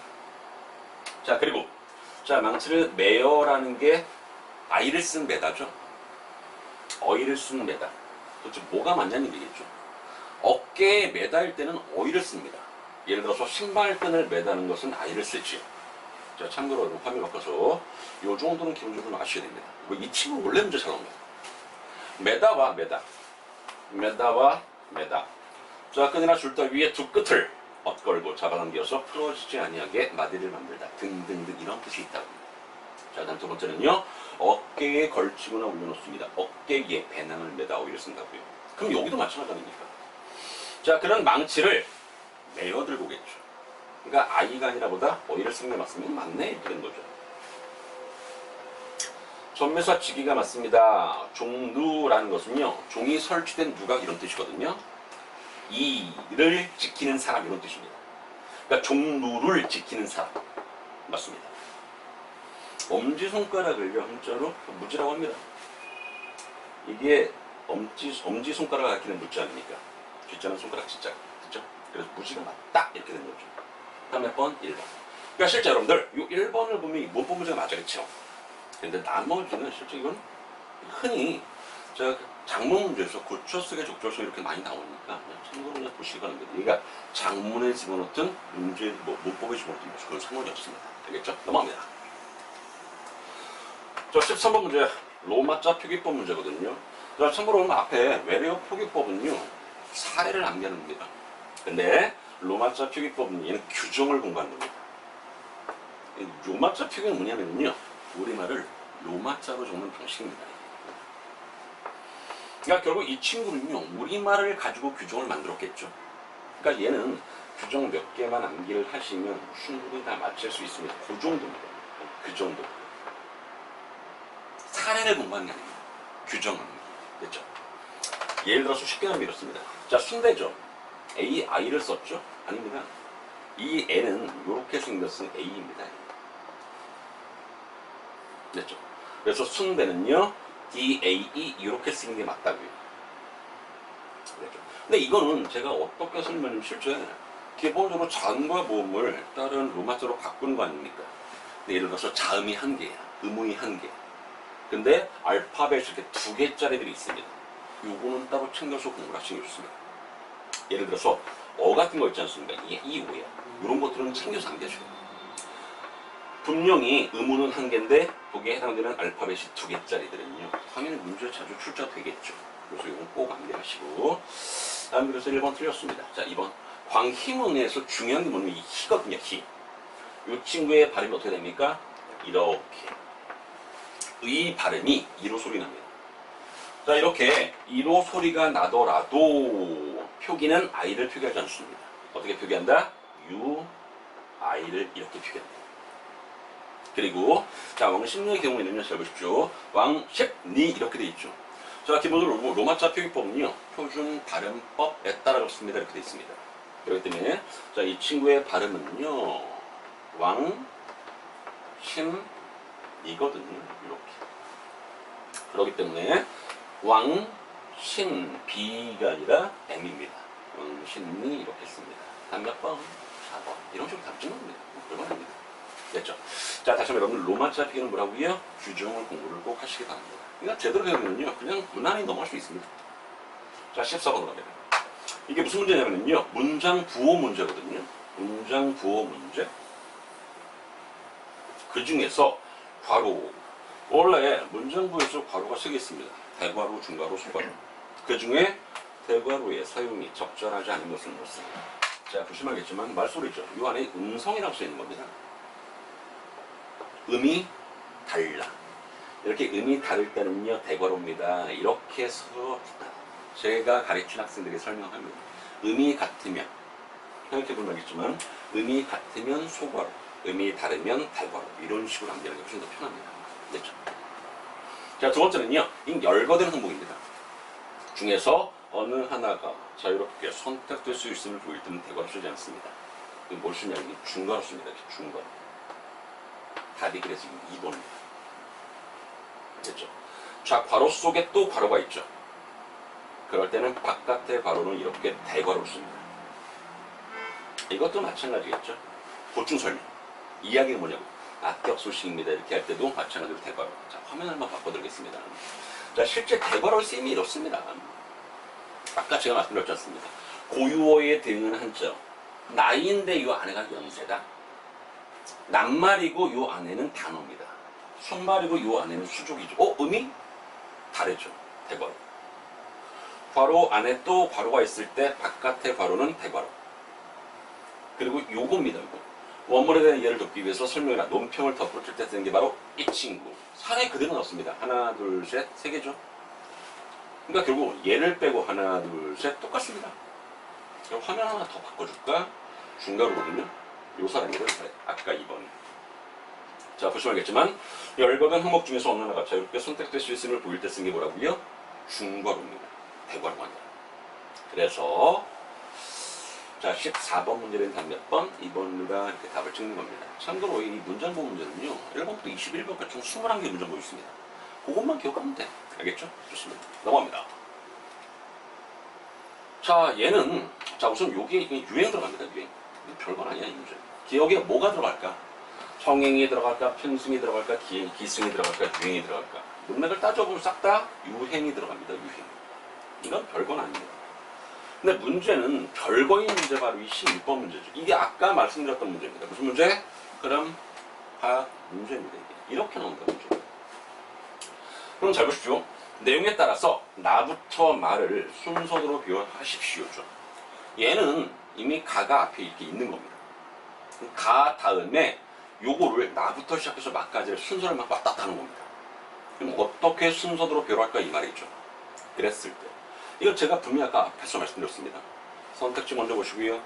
자, 그리고 자 망치를 매어라는 게 아이를 쓴 매다죠. 어이를 쓴 매다. 도대체 뭐가 맞냐는 얘기겠죠. 어깨에 매다일 때는 어이를 씁니다. 예를 들어서 신발끈을 매다는 것은 아이를 쓰지요. 자, 참고로 화면 바꿔서 이 정도는 기본적으로 아셔야 됩니다. 이 친구 원래 문제 잘 나옵니다. 매다와 매다. 매다와 매다. 자, 끈이나 줄다 위에 두 끝을 엇걸고 잡아당겨서 풀어지지 아니하게 마디를 만들다. 등등등 이런 뜻이 있다고 합니다. 자, 다음 두 번째는요. 어깨에 걸치거나 올려놓습니다. 어깨에 배낭을 매다 오이를 쓴다고요. 그럼 여기도 마찬가지 아닙니까? 자, 그런 망치를 메어 들고 오겠죠. 그러니까 아이가 아니라 보다 어이를 쓴 게 맞으면 맞네 이렇게 된 거죠. 전매사 지기가 맞습니다. 종루라는 것은요. 종이 설치된 누각 이런 뜻이거든요. 이를 지키는 사람 이런 뜻입니다. 그러니까 종루를 지키는 사람 맞습니다. 엄지손가락을요 한자로 무지라고 합니다. 이게 엄지손가락을 가리키는 무지 아닙니까? 뒷자는 손가락 진짜 그죠? 그래서 무지가 맞다 이렇게 된 거죠. 다음 몇 번? 1번. 그러니까 실제 여러분들 이 1번을 보면 문법 문제가 맞아겠죠. 근데 나머지는 실제 이건 흔히 제가 장문 문제에서 고쳐쓰기 적절성 이렇게 많이 나오니까 참고로 그냥 보시기 바랍니다. 얘가 장문에 집어넣든 문제 문법에 집어넣든 그건 상관이 없습니다. 알겠죠? 넘어갑니다. 자, 13번 문제 로마자 표기법 문제거든요. 자, 참고로 앞에 외래어 표기법은요 사례를 남기는 겁니다. 근데 로마자 표기법은 얘는 규정을 공부하는 겁니다. 로마자 표기는 뭐냐면요 우리말을 로마자로 적는 방식입니다. 그러니까 결국 이 친구는요 우리말을 가지고 규정을 만들었겠죠. 그러니까 얘는 규정 몇 개만 암기를 하시면 충분히 다 맞출 수 있습니다. 그 정도입니다. 그 정도. 사례를 공부하는 게 아닙니다. 규정은. 됐죠? 예를 들어서 쉽게 하면 이렇습니다. 자, 순대죠. A, I를 썼죠? 아닙니다. 이 N은 이렇게 생겼은 A입니다. 됐죠? 그래서 순대는요 DAE 이렇게 쓰는 게 맞다고요. 그렇죠. 근데 이거는 제가 어떻게 설명하면 실제 기본적으로 자음과 모음을 다른 로마자로 바꾸는 거 아닙니까? 예를 들어서 자음이 한 개야, 음음이 한 개. 근데 알파벳이 이렇게 두 개짜리들이 있습니다. 요거는 따로 챙겨서 공부를 하시는 게 좋습니다. 예를 들어서 어 같은 거 있지 않습니까? 이 오야. 이런 것들은 챙겨서 남겨줘요. 분명히 음운은 한 개인데 거기에 해당되는 알파벳이 두 개짜리들은요. 당연히 문제에 자주 출제되겠죠. 그래서 이건 꼭 암기하시고. 다음 그래서 1번 틀렸습니다. 자, 2번. 광희문에서 중요한 게 뭐냐면 이 희거든요. 희. 이 친구의 발음이 어떻게 됩니까? 이렇게. 의 발음이 이로 소리 납니다. 자, 이렇게 이로 소리가 나더라도 표기는 아이를 표기하지 않습니다. 어떻게 표기한다? 유, 아이를 이렇게 표기합니다. 그리고 자, 왕십리의 경우에는요, 잘 보십시오. 왕십리 이렇게 돼 있죠. 자, 기본적으로 로마자 표기법은요, 표준 발음법에 따라 적습니다. 이렇게 돼 있습니다. 그렇기 때문에 자, 이 친구의 발음은요, 왕심이거든요. 이렇게. 그렇기 때문에 왕신비가 아니라 M입니다. 왕신미 이렇게 씁니다. 답 몇 번? 4번. 이런 식으로 답 찍는 겁니다. 얼마입니다. 됐죠? 자, 다시 한번 여러분 로마자 표기는 뭐라고요? 규정을 공부를 꼭 하시기 바랍니다. 그러니까 제대로 배우면요, 그냥 무난히 넘어갈 수 있습니다. 자, 14번으로 갑니다. 이게 무슨 문제냐면요, 문장 부호 문제거든요. 문장 부호 문제. 그 중에서 괄호. 원래 문장 부호에서 괄호가 3개 있습니다. 대괄호, 중괄호, 소괄호. 그 중에 대괄호의 사용이 적절하지 않은 것은 무엇입니까? 자, 보시면 알겠지만 말소리죠. 이 안에 음성이라고 써 있는 겁니다. 음이 달라. 이렇게 음이 다를 때는요, 대괄호입니다. 이렇게 해서 제가 가르친 학생들에게 설명합니다. 음이 같으면, 생각해보면 알겠지만, 음이 같으면 소괄호, 음이 다르면 달괄호. 이런 식으로 암기하는 게 훨씬 더 편합니다. 됐죠? 자, 두 번째는요, 이 열거된 항목입니다. 중에서 어느 하나가 자유롭게 선택될 수 있음을 보일 때는 대괄호 쓰지 않습니다. 뭘 쓰냐면 중괄호 씁니다. 중괄호. 답이 그래서 2번입니다. 됐죠? 자, 괄호 속에 또 괄호가 있죠. 그럴 때는 바깥의 괄호는 이렇게 대괄호를 씁니다. 이것도 마찬가지겠죠. 보충 설명. 이야기가 뭐냐고. 악격소식입니다. 이렇게 할 때도 마찬가지로 대괄호. 자, 화면을 한번 바꿔드리겠습니다. 자, 실제 대괄호 쓰임이 이렇습니다. 아까 제가 말씀드렸지 않습니까? 고유어에 대응하는 한자. 나이인데 이 아내가 연세다. 낱말이고 이 안에는 단어입니다. 순말이고 이 안에는 수족이죠. 음이 다르죠. 대괄호. 괄호 안에 또 괄호가 있을 때 바깥의 괄호는 대괄호. 그리고 요겁니다. 요거. 원문에 대한 이해를 돕기 위해서 설명이나 논평을 덧붙일 때 쓰는 게 바로 이 친구. 사례 그대로 넣습니다. 하나, 둘, 셋, 세 개죠. 그러니까 결국 얘를 빼고 하나, 둘, 셋 똑같습니다. 그럼 화면 하나 더 바꿔줄까? 중괄호거든요. 요 사람이래요. 아까 2번. 자, 보시면 알겠지만 열거된 항목 중에서 어느 하나가 자유롭게 선택될 수 있음을 보일 때 쓴 게 뭐라고요? 중괄호입니다. 대괄호가 아니라. 그래서 자, 14번 문제는 답 몇 번? 2번으로 이렇게 답을 찍는 겁니다. 참고로 이 문장보 문제는요, 1번부터 21번까지 총 21개 문장보 있습니다. 그것만 기억하면 돼. 알겠죠? 좋습니다. 넘어갑니다. 자, 얘는, 자, 우선 여기에 유행 들어갑니다. 유행. 별건 아니야, 이 문제. 기억에 뭐가 들어갈까? 성행이 들어갈까? 편승이 들어갈까? 기승이 들어갈까? 유행이 들어갈까? 문맥을 따져보면 싹 다 유행이 들어갑니다. 유행. 이건 별건 아닙니다. 근데 문제는 별거인 문제 바로 이 16번 문제죠. 이게 아까 말씀드렸던 문제입니다. 무슨 문제? 그럼 화 문제입니다. 이렇게 나온다 문제. 그럼 잘 보십시오. 내용에 따라서 나부터 말을 순서대로 표현하십시오죠. 얘는 이미 가가 앞에 이렇게 있는 겁니다. 가 다음에 요거를 나부터 시작해서 막까지를 순서를 막 왔다 갔다 하는 겁니다. 그럼 어떻게 순서대로 표현할까 이 말이죠. 그랬을 때 이거 제가 분명히 아까 앞에서 말씀드렸습니다. 선택지 먼저 보시고요.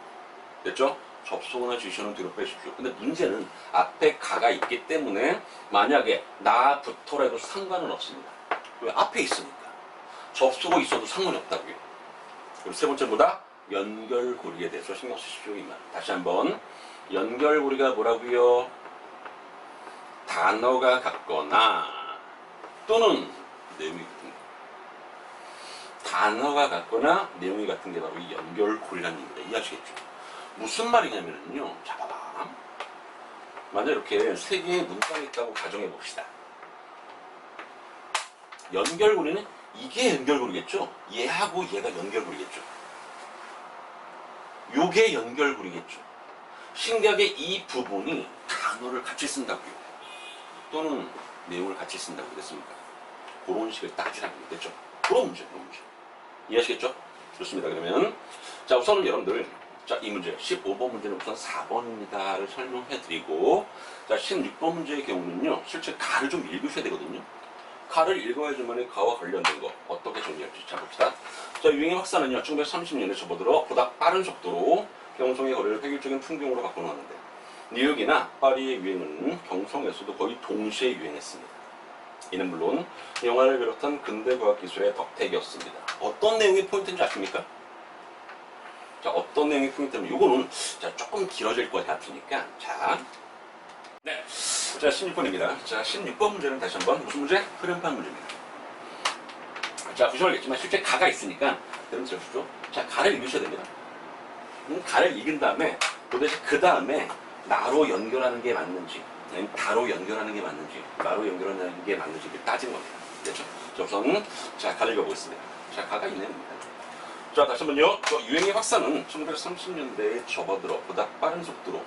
됐죠? 접속어나 지시어는 뒤로 빼십시오. 근데 문제는 앞에 가가 있기 때문에 만약에 나부터라도 상관은 없습니다. 왜? 앞에 있으니까. 접속어 있어도 상관이 없다고요. 그리고 세 번째보다 연결고리에 대해서 신경 쓰십시오. 이 말. 다시 한번. 연결고리가 뭐라고요? 단어가 같거나 또는 내용이 같은 거. 단어가 같거나 내용이 같은 게 바로 이 연결고리라는 얘기입니다. 이해하시겠죠? 무슨 말이냐면요. 자, 봐봐. 만약 이렇게 세 개의 문장이 있다고 가정해 봅시다. 연결고리는 이게 연결고리겠죠? 얘하고 얘가 연결고리겠죠? 요게 연결고리겠죠? 신기하게 이 부분이 단어를 같이 쓴다고요. 또는 내용을 같이 쓴다고 그랬습니까? 그런 식을 따지라는 거겠죠? 그런 문제. 이해하시겠죠? 좋습니다. 그러면 자, 우선 여러분들 자, 이 문제 15번 문제는 우선 4번입니다를 설명해 드리고 자, 16번 문제의 경우는요. 실제 가를 좀 읽으셔야 되거든요. 가를 읽어야지만 가와 관련된 거 어떻게 정리할지 자 봅시다. 자, 유행의 확산은요. 1930년에 접어들어 보다 빠른 속도로 경성의 거리를 획일적인 풍경으로 바꿔놓았는데 뉴욕이나 파리의 유행은 경성에서도 거의 동시에 유행했습니다. 이는 물론 영화를 비롯한 근대과학기술의 덕택이었습니다. 어떤 내용이 포인트인지 아십니까? 자, 어떤 내용이 포인트냐면 이거는 자, 조금 길어질 것 같으니까 자, 네, 자 16번입니다. 자, 16번 문제는 다시 한번 무슨 문제? 흐름판 문제입니다. 자, 보시면 알겠지만 실제 가가 있으니까 여러분 들어보십시오. 자, 가를 읽으셔야 됩니다. 가를 읽은 다음에 도대체 그 다음에 나로 연결하는 게 맞는지 아니면 다로 연결하는 게 맞는지 나로 연결하는 게 맞는지를 따진 겁니다. 됐죠? 자, 우선 자, 가를 읽어보겠습니다. 자, 가가 있네요. 자, 다시 한번요. 유행의 확산은 1930년대에 접어들어 보다 빠른 속도로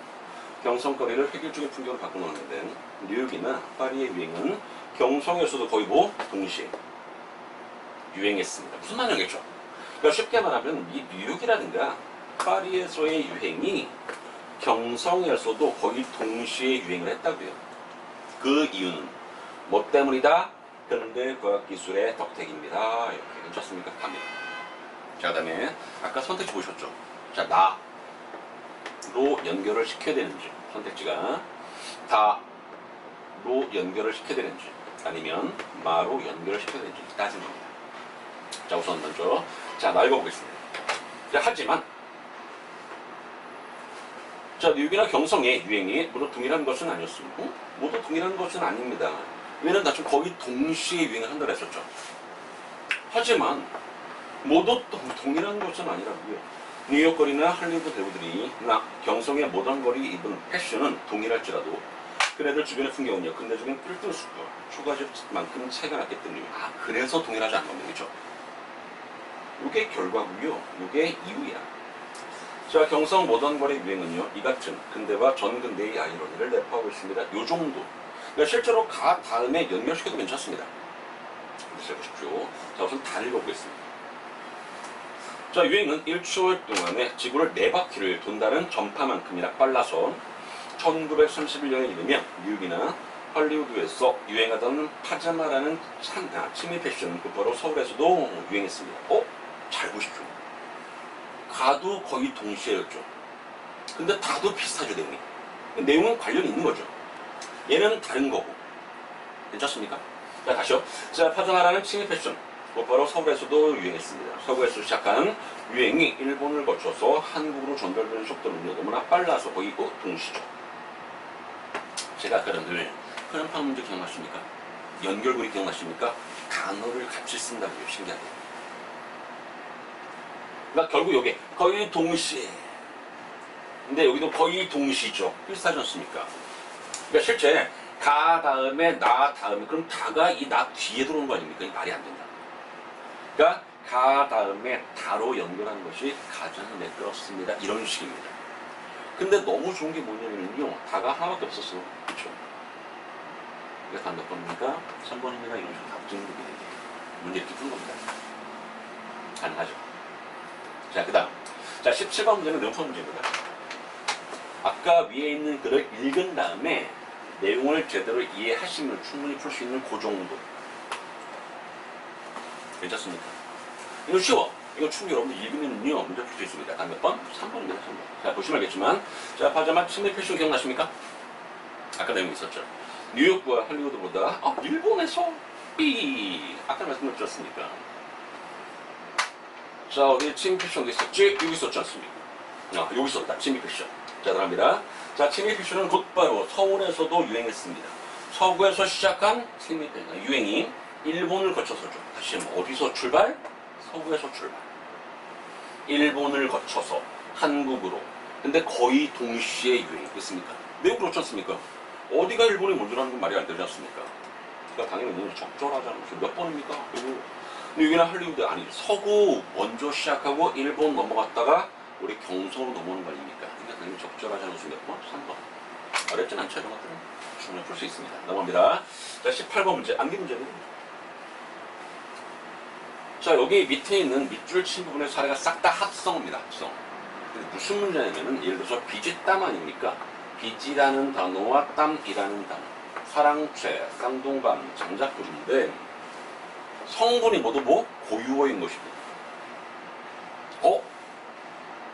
경성거리를 획일적인 풍경으로 바꿔놓았는데 뉴욕이나 파리의 유행은 경성에서도 거의 뭐 동시에 유행했습니다. 무슨 말이겠죠? 그러니까 쉽게 말하면 이 뉴욕이라든가 파리에서의 유행이 경성에서도 거의 동시에 유행을 했다고요. 그 이유는 뭐 때문이다? 현대과학기술의 덕택입니다. 이렇게 괜찮습니까? 갑니다. 자, 그 다음에 아까 선택지 보셨죠? 자, 나로 연결을 시켜야 되는지 선택지가 다로 연결을 시켜야 되는지 아니면 마로 연결을 시켜야 되는지 따지는 겁니다. 자, 우선 먼저 자, 나 읽어보겠습니다. 자, 하지만 자, 뉴욕이나 경성의 유행이 모두 동일한 것은 아니었습니다. 모두 동일한 것은 아닙니다. 왜냐면 나 좀 거의 동시에 유행을 한다고 했었죠. 하지만 모두 동일한 것은 아니라고요. 뉴욕 거리나 할리우드 배우들이 나 경성의 모던 거리 입은 패션은 동일할지라도 그네들 주변의 풍경은요. 근대적인 뿔뿔숲과 초가집만큼 차이가 났기 때문에 그래서 동일하지 않는 겁니다. 그렇죠? 이게 결과고요. 이게 이유야. 자, 경성 모던 거리 유행은요. 이 같은 근대와 전근대의 아이러니를 내포하고 있습니다. 요 정도. 그러니까 실제로 가 다음에 연결시켜도 괜찮습니다. 보세요 보십시오. 자, 우선 다 읽어보겠습니다. 자, 유행은 1초일 동안에 지구를 4바퀴를 돈다는 전파만큼이나 빨라서 1931년에 이르면 뉴욕이나 할리우드에서 유행하던 파자마라는 치미 패션 곧바로 서울에서도 유행했습니다. 잘 보십시오. 가도 거의 동시에였죠. 근데 다도 비슷하죠, 내용이. 내용은 관련이 있는 거죠. 얘는 다른 거고. 괜찮습니까? 자, 다시요. 자, 파자마라는 치미 패션 곧바로 서울에서도 유행했습니다. 서구에서 시작한 유행이 일본을 거쳐서 한국으로 전달되는 속도는요, 너무나 빨라서 거의 동시죠. 제가 아까 전에 흐름판 문제 기억나십니까? 연결고리 기억나십니까? 단어를 같이 쓴다고요. 신기하게. 그러니까 결국 여기 거의 동시에. 근데 여기도 거의 동시죠. 비슷하지 않습니까? 그러니까 실제 가 다음에 나 다음에 그럼 다가 이 나 뒤에 들어오는 거 아닙니까? 이 말이 안 된다. 그러니까 가 다음에 다로 연결하는 것이 가장 매끄럽습니다. 이런 식입니다. 근데 너무 좋은 게 뭐냐면요. 다가 하나밖에 없었어. 그렇죠? 이게 다 몇 번입니까? 3번입니다. 이런 식으로 답 짓는 게 문제 이렇게 푸는 겁니다. 가능하죠? 자, 그 다음. 자, 17번 문제는 명품 문제입니다. 아까 위에 있는 글을 읽은 다음에 내용을 제대로 이해하시면 충분히 풀 수 있는 그 정도. 괜찮습니까? 이거 쉬워. 이거 충분히 여러분들 읽으면요. 문제 풀 수 있습니다. 다음 몇 번? 3번입니다. 3번. 자, 보시면 알겠지만. 자, 파자마 치미 패션 기억나십니까? 아까 내용이 있었죠. 뉴욕과 할리우드보다 일본에서 아까 말씀드렸으니까. 자, 어디 치미 패션 어디 있었지? 여기 있었지 않습니까? 여기 있었다. 치미 패션. 자, 들어갑니다. 자, 치미 패션은 곧바로 서울에서도 유행했습니다. 서구에서 시작한 치미 패션 유행이 일본을 거쳐서죠. 다시 한번 어디서 출발? 서구에서 출발. 일본을 거쳐서 한국으로. 근데 거의 동시에 유행했습니까? 매우 그렇지 않습니까? 어디가 일본이 먼저라는 건 말이 안 되지 않습니까? 그러니까 당연히 적절하잖아요. 몇 번입니까? 그리고 근데 여기는 할리우드 아니 서구 먼저 시작하고 일본 넘어갔다가 우리 경서로 넘어오는 거 아닙니까? 그러니까 당연히 적절하지 않은 수 몇 번? 3번. 어렵진 않죠, 이런 것들은. 충분히 풀 수 있습니다. 넘어갑니다. 자, 18번 문제. 암기 문제입니다. 자, 여기 밑에 있는 밑줄 친 부분의 사례가 싹 다 합성입니다. 합성. 무슨 문제냐면은 예를 들어서 빚이 땀 아닙니까? 빚이라는 단어와 땀이라는 단어. 사랑죄, 쌍둥밤, 장작불인데 성분이 모두 뭐? 고유어인 것입니다.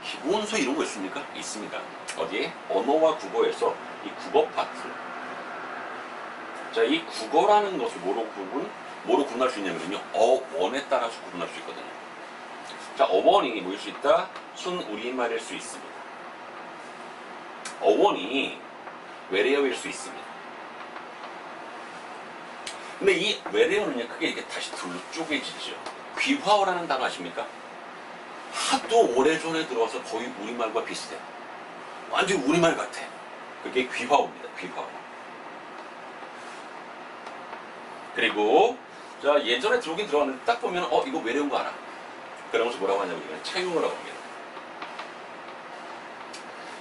기본서 이런 거 있습니까? 있습니다. 어디에? 언어와 국어에서 이 국어 파트. 자, 이 국어라는 것을 뭐로 구분할 수 있냐면요. 어원에 따라서 구분할 수 있거든요. 자, 어원이 뭐일 수 있다? 순 우리말일 수 있습니다. 어원이 외래어일 수 있습니다. 근데 이 외래어는요, 크게 이렇게 다시 둘로 쪼개지죠. 귀화어라는 단어 아십니까? 하도 오래전에 들어와서 거의 우리말과 비슷해. 완전 우리말 같아. 그게 귀화어입니다. 귀화어. 그리고 자, 예전에 들어오긴 들어왔는데 딱 보면 이거 외래어인 거 알아. 그러면서 뭐라고 하냐면 차용어라고 합니다.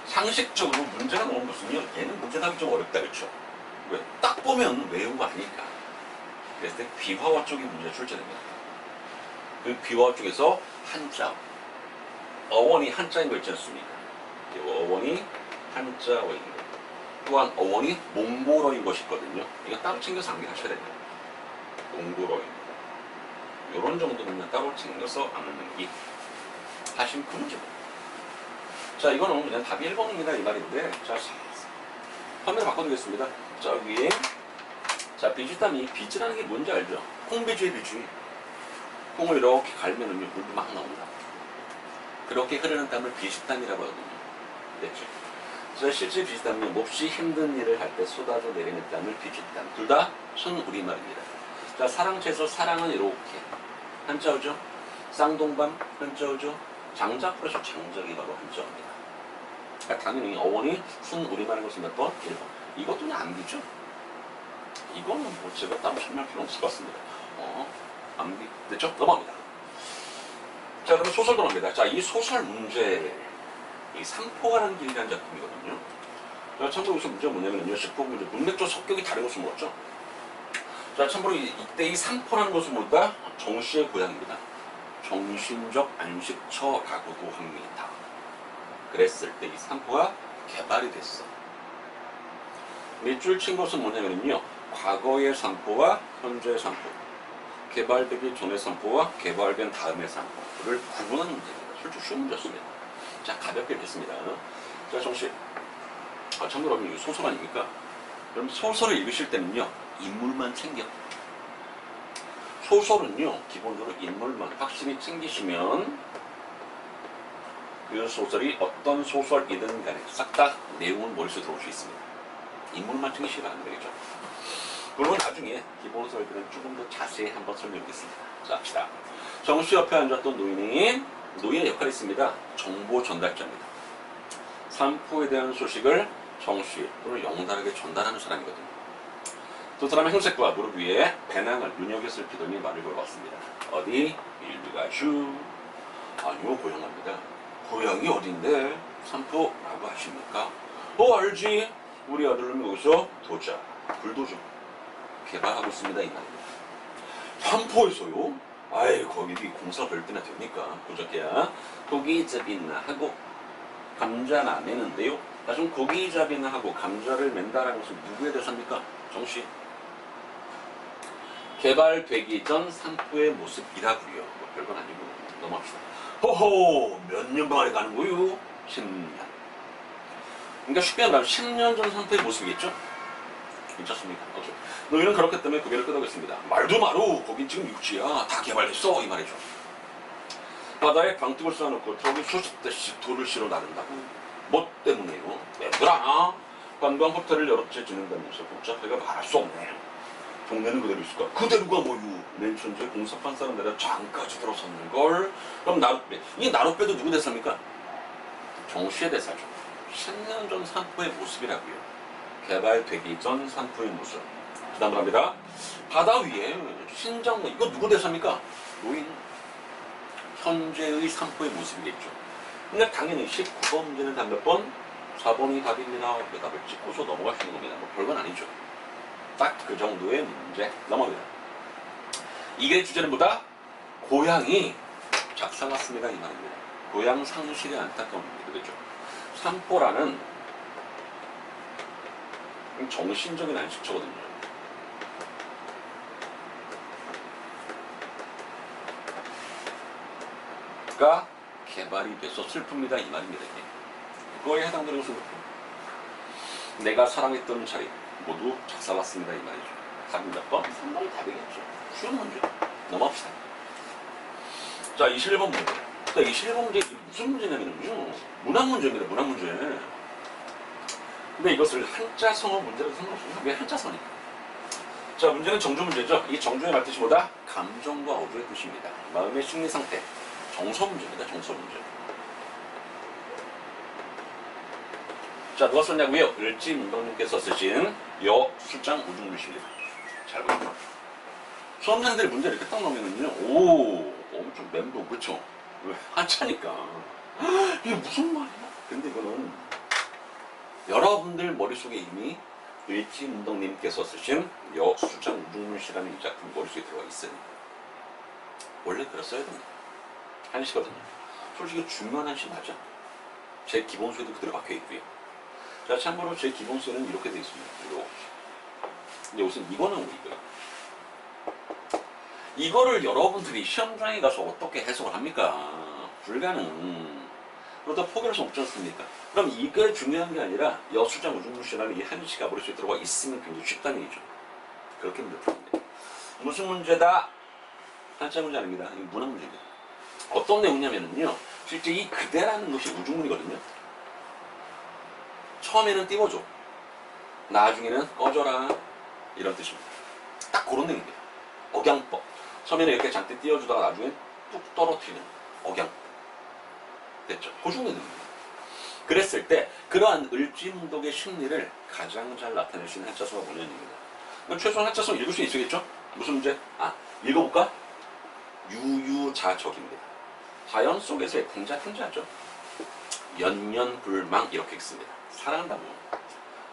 상식적으로 문제가 나온 것은요, 얘는 문제답이 좀 어렵다, 그렇죠? 왜? 딱 보면 외운 거 아니니까. 그랬을 때 귀화어 쪽이 문제가 출제됩니다. 그 귀화어 쪽에서 한자, 어원이 한자인 거 있지 않습니까? 어원이 한자어인 거. 또한 어원이 몽골어인 것이 있거든요. 이거 따로 챙겨서 암기하셔야 됩니다. 몽골어인 거. 요런 정도는 따로 챙겨서 암기 하시면 그 문제입니다. 자, 이거는 그냥 답이 1번입니다. 이 말인데, 자, 화면을 바꿔두겠습니다. 자, 위에, 자, 비지땀이, 비지라는 게 뭔지 알죠? 콩비지의 비지. 콩을 이렇게 갈면은요, 물도 막 나옵니다. 그렇게 흐르는 땀을 비지땀이라고 하거든요. 됐죠? 자, 실제 비지땀은 몹시 힘든 일을 할 때 쏟아져 내리는 땀을 비지땀. 둘 다 순우리말입니다. 자, 사랑채에서 사랑은 이렇게. 한자어죠? 쌍동밤, 한자어죠? 장작불에서 장작이 바로 한자어입니다. 그러니까 당연히 어원이 순우리말인 것은 몇 번? 1번. 이것도 그냥 암기죠? 이거는 뭐 제가 따로 설명할 필요 없을 것 같습니다. 암기. 됐죠? 넘어갑니다. 자, 그러면 소설 들어갑니다. 자, 이 소설 문제, 이 삼포가라는 길이라는 작품이거든요. 자, 참고로 여기서 문제가 뭐냐면요. 19번 문제, 문맥적 성격이 다른 것은 뭐였죠? 자, 참고로 이때 이 삼포라는 것은 뭘까? 정씨의 고향입니다. 정신적 안식처라고도 합니다. 그랬을 때 이 삼포가 개발이 됐어. 밑줄 친 것은 뭐냐면요. 과거의 삼포와 현재의 삼포, 개발되기 전의 삼포와 개발된 다음의 삼포를 구분하는 문제입니다. 솔직히 쉬운 문제였습니다. 자, 가볍게 읽겠습니다. 자, 정씨. 참고로 이거 소설 아닙니까? 그럼 소설을 읽으실 때는요, 인물만 챙겨. 소설은요, 기본적으로 인물만 확실히 챙기시면 그 소설이 어떤 소설이든 간에 싹 다 내용은 머릿속에 들어올 수 있습니다. 인물만 챙기시기 바랍니다. 되겠죠? 물론 나중에 기본 설들은 조금 더 자세히 한번 설명드리겠습니다. 자, 합시다. 정씨 옆에 앉았던 노인의 역할이 있습니다. 정보 전달자입니다. 삼포에 대한 소식을 정씨 또는 영달에게 전달하는 사람이거든요. 두 사람의 행색과 무릎 위에 배낭을 눈여겨 살피더니 말을 걸어왔습니다. 어디? 일가슈. 아니요, 고향합니다. 고향이 어딘데? 삼포라고 하십니까? 알지. 우리 아들놈이 여기서 도자, 불도저 개발하고 있습니다. 이 말입니다. 삼포에서요? 아이, 거기 공사 별 때나 됩니까? 고작해야 고기잡이나 하고 감자나 매는데요. 나중 고기잡이나 하고 감자를 맨다라는 것은 누구에 대해서입니까? 정씨. 개발되기 전 삼포의 모습이라고요. 뭐 별건 아니고 넘어갑시다. 호호, 몇 년 만에 가는 거요? 10년. 그러니까 쉽게 말하면 10년 전 삼포의 모습이겠죠? 괜찮습니까? 오케이. 너희는 그렇기 때문에 고개를 끄덕였습니다. 말도 마루, 거긴 지금 육지야. 다 개발됐어. 이 말이죠. 바다에 방뚝을 쌓아놓고 저기 수십 대씩 돌을 실어 나른다고. 뭐 때문에요? 얘들아, 관광 호텔을 여러 채 짓는다면서 복잡하게 말할 수 없네. 동네는 그대로 있을 거야. 그대로가 뭐유. 맨 천재 공사판 사람 내려 장까지 들어섰는 걸. 그럼 나룻배. 이 나룻배도 누구 대사입니까? 정시의 대사죠. 10년 전 산포의 모습이라고요. 개발되기 전 산포의 모습. 그 다음으로 합니다. 바다 위에 신장, 이거 누구 대사입니까? 노인. 현재의 산포의 모습이겠죠. 근데 당연히 19번 문제는 단 몇 번? 4번이 답입니다. 그 답을 찍고서 넘어가시는 겁니다. 뭐 별건 아니죠. 딱 그 정도의 문제 넘어갑니다. 이게 주제는 뭐다? 고향이 작살났습니다. 이 말입니다. 고향 상실의 안타까운 일이 되죠. 산포라는 정신적인 안식처거든요. 가 개발이 돼서 슬픕니다. 이 말입니다. 그거에 해당되는 것은 내가 사랑했던 자리 모두 작살났습니다. 이 말이죠. 답이 몇 번? 3번이 답이겠죠. 쉬운 문제. 넘어갑시다. 자, 21번 문제. 자, 21번 문제 무슨 문제냐면요. 문학 문제입니다. 문학 문제. 근데 이것을 한자 성어 문제라고 상관없습니다. 왜 한자 성어니까? 자, 문제는 정조 문제죠. 이 정조의 말뜻이 뭐다? 감정과 어조의 뜻입니다. 마음의 심리 상태. 정서 문제입니다. 정서 문제. 자, 누가 썼냐고요? 을지문덕님께서 쓰신 여수장 우중글씨입니다. 잘 보세요. 수험생들이 문제 이렇게 딱 나오면은요, 오, 엄청 멘붕, 그렇죠? 왜? 한자니까. 이게 무슨 말이야? 근데 이거는 여러분들 머릿속에 이미 을지문덕님께서 쓰신 여수장 우중글씨라는 이 작품 머릿속에 들어가 있어요. 원래 그랬어야 됩니다. 한시거든요. 솔직히 중요한 한시 맞아. 제 기본소에도 그대로 박혀 있고요. 자, 참고로 제 기본소에는 이렇게 되어 있습니다. 이렇게. 근데 우선 이거는 이거예요. 이거를 여러분들이 시험장에 가서 어떻게 해석을 합니까? 불가능. 그러다 포기할 수 없지 않습니까? 그럼 이게 중요한 게 아니라 여수장 우중글씨라는 이 한시가 머릿속에 들어가 있으면 굉장히 쉽다는 얘기죠. 그렇게 문제 푸는데 무슨 문제다? 한자 문제 아닙니다. 이거 문학 문제입니다. 어떤 내용이냐면요. 실제 이 그대라는 것이 우중문이거든요. 처음에는 띄워줘. 나중에는 꺼져라. 이런 뜻입니다. 딱 그런 내용입니다. 억양법. 처음에는 이렇게 잔뜩 띄워주다가 나중에 뚝 떨어뜨리는 억양. 됐죠? 그 정도 내용입니다. 그랬을 때 그러한 을지문덕의 심리를 가장 잘 나타낼 수 있는 한자성어가 뭐냐입니다. 최소한 한자성어 읽을 수 있겠죠? 무슨 문제? 아, 읽어볼까? 유유자적입니다. 자연 속에서의 풍자하죠. 연연불망 이렇게 읽습니다. 사랑한다고.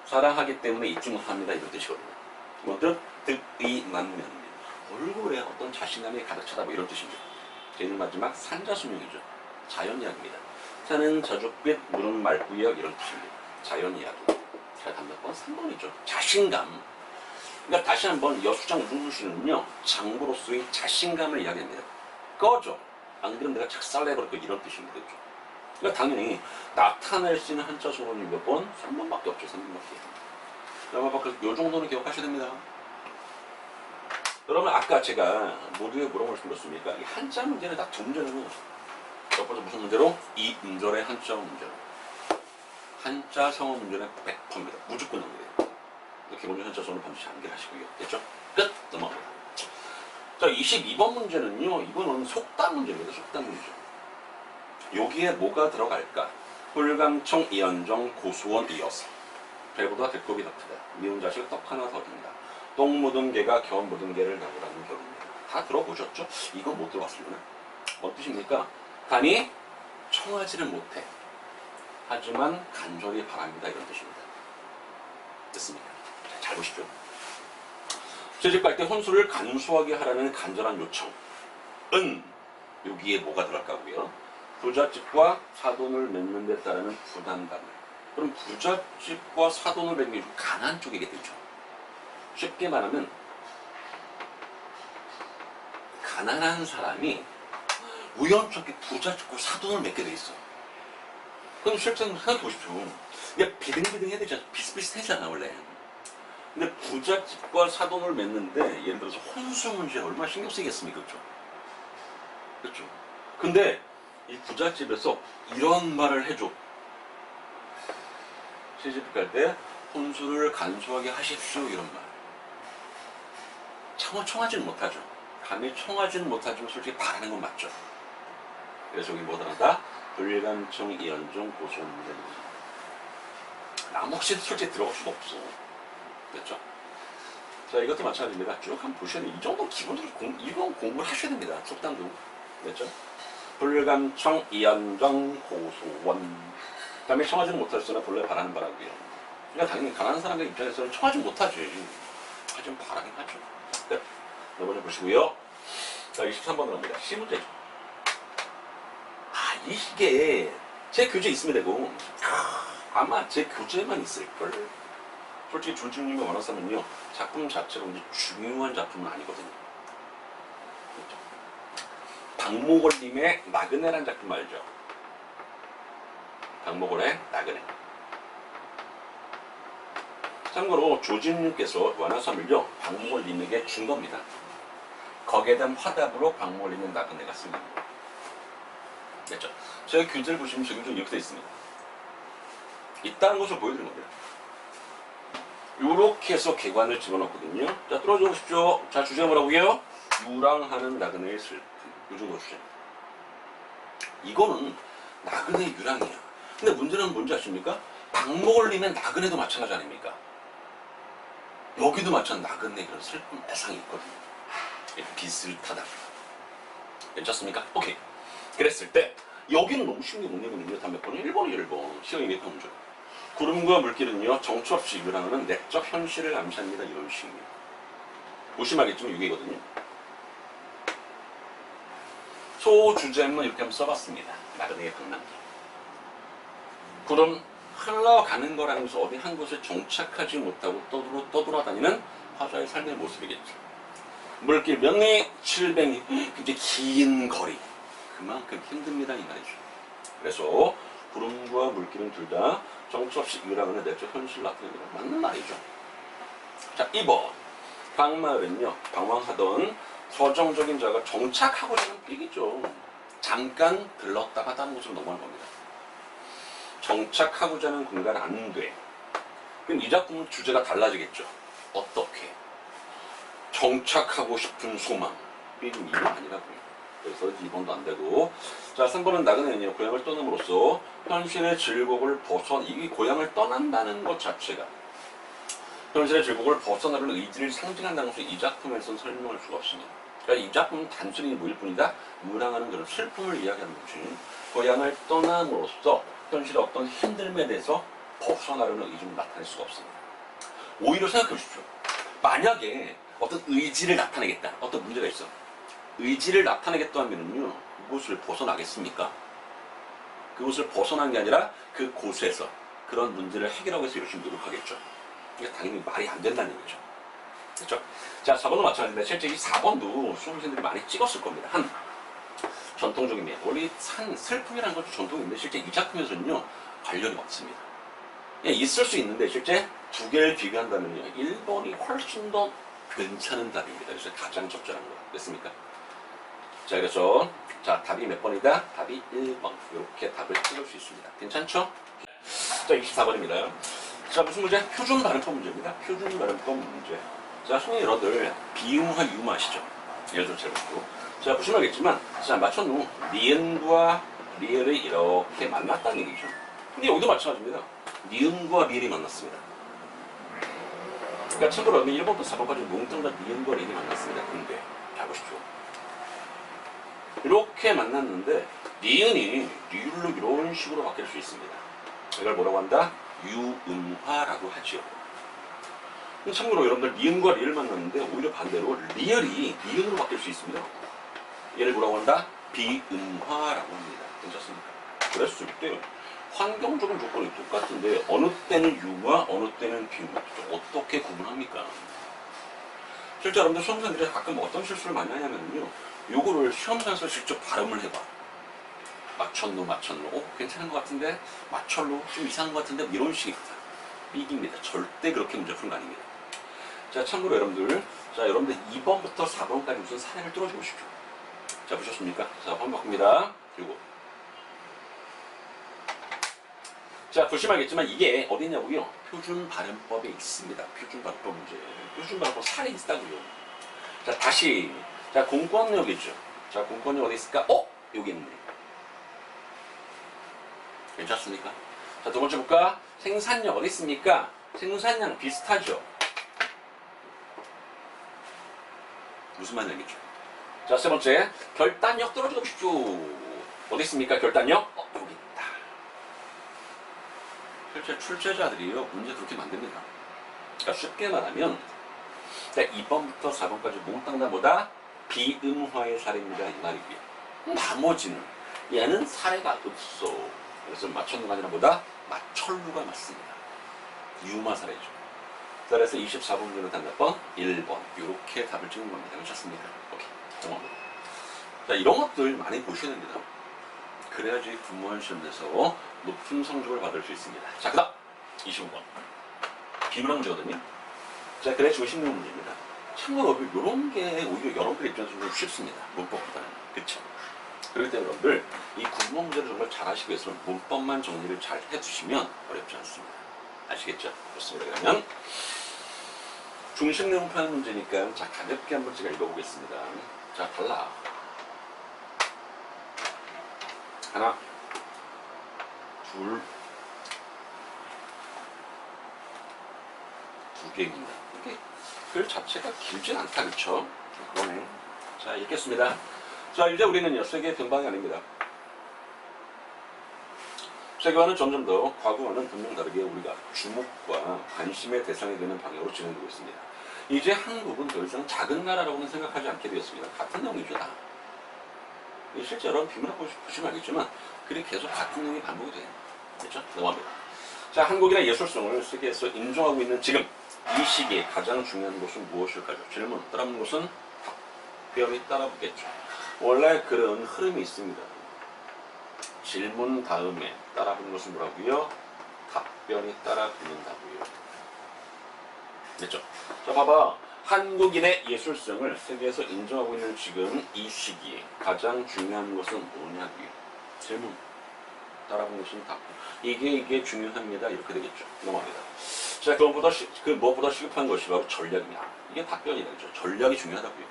사랑하기 때문에 잊지 못합니다. 이런 뜻이거든요. 이것들 득의만면입니다. 얼굴에 어떤 자신감이 가득 차다 뭐 이런 뜻입니다. 제일 마지막 산자수명이죠. 자연이야기입니다. 산은 저죽빛, 물은 맑고요 이런 뜻입니다. 자연이야기. 자, 다음 몇 번? 3번이죠. 자신감. 그러니까 다시 한번 여수장 우중글씨는요. 장부로서의 자신감을 이야기합니다. 꺼져. 안 그러면 내가 작살내버릴 거 이런 뜻입니다. 그렇죠? 그러니까 당연히 나타낼 수 있는 한자 소문이 몇 번? 3번밖에 없죠. 3번밖에. 그래서 요 정도는 기억하셔야 됩니다. 여러분 아까 제가 모두에 뭐라고 말씀드렸습니까? 이 한자 문제는 딱 두 문제는 첫 번째 무슨 문제로? 이 음절의 한자 문제로. 한자 성어 문제는 100%입니다. 무조건 나옵니다. 기본적인 한자 성어는 반드시 암기하시고요. 됐죠? 끝! 넘어갑니다. 자, 22번 문제는요. 이거는 속담 문제입니다. 속담 문제. 여기에 뭐가 들어갈까? 꿀강청, 이연정, 고수원 이어서. 배보다 배꼽이 더 크다. 미운 자식 떡 하나 더 든다. 똥 묻은 개가 겨우 묻은 개를 나오라는 결입니다. 다 들어보셨죠? 이거 못 들어봤습니다. 뭔 뜻입니까? 단이 청하지를 못해. 하지만 간절히 바랍니다. 이런 뜻입니다. 됐습니까? 자, 잘 보십시오. 시집갈 때 혼수를 간소하게 하라는 간절한 요청은 여기에 뭐가 들어갈까고요? 부잣집과 사돈을 맺는 데 따르는 부담감을. 그럼 부잣집과 사돈을 맺는 게 가난한 쪽이게 되죠. 쉽게 말하면 가난한 사람이 우연찮게 부잣집과 사돈을 맺게 돼 있어. 그럼 실제로 생각해 보십시오. 이게 비등비등해야 되잖아. 비슷비슷하잖아 원래. 근데 부잣집과 사돈을 맺는데 예를 들어서 혼수 문제에 얼마나 신경 쓰이겠습니까? 그렇죠? 그렇죠? 근데 이 부잣집에서 이런 말을 해줘. 시집 갈 때 혼수를 간소하게 하십시오 이런 말. 청하지는 못하죠. 감히 청하지는 못하지만 솔직히 바라는 건 맞죠. 그래서 여기 뭐 들어간다? 불감청, 이연종, 고소문제. 남혹시 솔직히 들어갈 수가 없어. 됐죠? 자, 이것도 마찬가지입니다. 쭉 한번 보셔야 돼요. 이 정도 기본적으로 이건 공부를 하셔야 됩니다. 속담도. 됐죠? 불감청, 이연종, 고소원. 그 다음에 청하지는 못하셨으나 본래 바라는 바라고요. 그러니까 당연히 가난한 사람의 입장에서는 청하지 못하지. 하지만 바라긴 하죠. 네. 이번에 보시고요. 자, 23번으로 갑니다. 시문제죠. 이게 제 교재 있으면 되고 아마 제 교재만 있을걸. 솔직히 조직님이 원하시면요 작품 자체가 이제 중요한 작품은 아니거든요. 그렇죠? 박목월님의 나그네란 작품 알죠? 박목월의 나그네. 참고로 조진님께서 원하삼을요 박목월님에게 준 겁니다. 거기에 대한 화답으로 박목월님의 나그네가 쓰는 거예요. 됐죠? 제가 교재를 보시면 저기 좀 이렇게 되어 있습니다. 있다는 것을 보여드리는 겁니다. 요렇게 해서 개관을 집어넣거든요. 자, 뚫어줘 보십시오. 자, 주제가 뭐라고요? 유랑하는 나그네의 슬픔. 요 정도 주제입니다. 이거는 나그네 유랑이야. 근데 문제는 뭔지 아십니까? 박목월님의 나그네도 마찬가지 아닙니까? 여기도 마찬가지 나그네 그런 슬픈 애상이 있거든요. 비슷하다. 괜찮습니까? 오케이. 그랬을 때 여기는 너무 쉬운 게 뭐냐면요. 다음 몇 번이요? 1번이요. 1번. 시험이 몇 문제. 구름과 물길은요. 정처 없이 유랑하는 내적 현실을 암시합니다. 이런 식입니다. 무심하겠지만 이게거든요. 소주제만 이렇게 한번 써봤습니다. 나그네의 방랑기. 구름 흘러가는 거라는 것은 어디 한 곳에 정착하지 못하고 떠돌아다니는 화자의 삶의 모습이겠죠. 물길 몇 리, 700리, 굉장히 긴 거리. 그만큼 힘듭니다. 이 말이죠. 그래서 구름과 물길은 둘 다 정처 없이 유랑하는 내적 현실을 나타냅니다. 맞는 말이죠. 자, 2번. 방마을은요, 방황하던 서정적인 자가 정착하고자 하는 삑이죠. 잠깐 들렀다 가다는 곳으로 넘어가는 겁니다. 정착하고자 하는 공간 안 돼. 그럼 이 작품은 주제가 달라지겠죠. 어떻게? 정착하고 싶은 소망. 삑은 이거 아니라고요. 그래서 2번도 안 되고. 자, 3번은 나그네는요, 고향을 떠남으로써 현실의 즐거움을 이게 고향을 떠난다는 것 자체가 현실의 즐거움을 벗어나려는 의지를 상징한다는 것을 이 작품에서는 설명할 수가 없습니다. 그러니까 이 작품은 단순히 뭐일 뿐이다? 유랑하는 그런 슬픔을 이야기하는 거지. 고향을 떠남으로써 현실의 어떤 힘듦에 대해서 벗어나려는 의지를 나타낼 수가 없습니다. 오히려 생각해 보십시오. 만약에 어떤 의지를 나타내겠다. 어떤 문제가 있어. 의지를 나타내겠다 하면은요, 그곳을 벗어나겠습니까? 그곳을 벗어난 게 아니라 그곳에서 그런 문제를 해결하기 위해서 열심히 노력하겠죠. 이게 당연히 말이 안 된다는 얘기죠. 그렇죠? 자, 4번도 마찬가지인데 실제 이 4번도 수험생들이 많이 찍었을 겁니다. 한 전통적인 원래 산 슬픔이라는 것도 전통인데 실제 이 작품에서는요 관련이 없습니다. 예, 있을 수 있는데 실제 두 개를 비교한다면요 1번이 훨씬 더 괜찮은 답입니다. 그래서 가장 적절한 거 됐습니까? 자, 그래서 자 답이 몇 번이다? 답이 1번. 이렇게 답을 찍을 수 있습니다. 괜찮죠? 자, 24번입니다. 자, 무슨 문제? 표준 발음법 문제입니다. 표준 발음법 문제. 자, 손님 여러분들 비음과 유음 아시죠? 예를 들어 제가 보고. 자, 보시면 알겠지만 자, 맞췄노. 니은과 리을이 이렇게 만났다는 얘기죠. 근데 여기도 마찬가지입니다. 니은과 리을이 만났습니다. 그러니까 참고로 1번부터 4번까지 몽땅 다 니은과 리을이 만났습니다. 근데 잘 보십시오. 이렇게 만났는데 니은이 리을로 이런 식으로 바뀔 수 있습니다. 이걸 뭐라고 한다? 유음화라고 하죠. 참고로 여러분들 니은과 리을 만났는데 오히려 반대로 리을이 니은으로 바뀔 수 있습니다. 얘를 뭐라고 한다? 비음화라고 합니다. 괜찮습니까? 그랬을 때 환경적인 조건이 똑같은데 어느 때는 유화, 어느 때는 비음화. 어떻게 구분합니까? 실제 여러분들 수험생들이 가끔 어떤 실수를 많이 하냐면요, 요거를 시험장에서 직접 발음을 해봐. 맞췄노, 괜찮은 것 같은데 맞철로 좀 이상한 것 같은데 이런 식입니다. 삑입니다. 절대 그렇게 문제 푸는 거 아닙니다. 자, 참고로 여러분들, 자, 여러분들 2번부터 4번까지 무슨 사례를 뚫어주고 싶죠. 자, 보셨습니까? 자, 반복합니다. 요거. 자, 보시면 알겠지만 이게 어디냐고요? 표준 발음법에 있습니다. 표준 발음법 문제. 표준 발음법 사례 있다고요. 자, 다시. 자, 공권력이죠. 자, 공권력 어디 있을까? 여기 있네. 괜찮습니까? 자, 두 번째 볼까? 생산력 어디 있습니까? 생산량 비슷하죠. 무슨 말이겠죠? 자, 세 번째. 결단력 떨어지고 보십시오. 어디 있습니까? 결단력? 여기 있다. 실제 출제자들이요, 문제 그렇게 만듭니다. 그러니까 쉽게 말하면, 자, 2번부터 4번까지 몽땅 다 뭐다? 비음화의 사례입니다. 이 말이고요. 나머지는, 얘는 사례가 없어. 그래서 맞췄는가 아니라 뭐다? 맞철루가 맞습니다. 유마 사례죠. 그래서 24번 문제는 답 몇 번? 1번. 이렇게 답을 찍는 겁니다. 괜찮습니까? 오케이. 정확합니다. 자, 이런 것들 많이 보셔야 됩니다. 그래야지 군무원 시험에서 높은 성적을 받을 수 있습니다. 자, 그 다음 25번. 비문학 문제거든요. 자, 그래 중심력 문제입니다. 참고로 이런 게 오히려 여러분들 입장에서 좀 쉽습니다. 문법보다는. 그쵸? 그렇기 때문에 여러분들 이 군무원 문제를 정말 잘 하시기 위해서는 문법만 정리를 잘 해두시면 어렵지 않습니다. 아시겠죠? 좋습니다. 그러면 중심내용 편 문제니까 자, 가볍게 한번 제가 읽어보겠습니다. 자, 달라. 하나, 둘, 두 개입니다. 이게 글 자체가 길진 않다, 그쵸? 그러네. 자, 읽겠습니다. 자, 이제 우리는요, 세계의 변방이 아닙니다. 세계와는 점점 더 과거와는 분명 다르게 우리가 주목과 관심의 대상이 되는 방향으로 진행되고 있습니다. 이제 한국은 더 이상 작은 나라라고는 생각하지 않게 되었습니다. 같은 내용이죠, 다. 실제 여러분 비문학 보시면 알겠지만 글이 계속 같은 내용이 반복이 돼요. 그렇죠? 넘어갑니다. 자, 한국이나 예술성을 세계에서 인정하고 있는 지금 이 시기에 가장 중요한 것은 무엇일까요? 질문, 따라붙는 것은 답변이 따라붙겠죠. 원래 그런 흐름이 있습니다. 질문 다음에 따라붙는 것은 뭐라고요? 답변이 따라붙는다고요. 됐죠? 자, 봐봐. 한국인의 예술성을 세계에서 인정하고 있는 지금 이 시기에 가장 중요한 것은 뭐냐고요? 질문. 따라붙는 것은 답변. 이게 중요합니다. 이렇게 되겠죠. 넘어갑니다. 자, 무엇보다 시급한 것이 바로 전략입니다. 이게 답변이다. 그죠? 전략이 중요하다고요.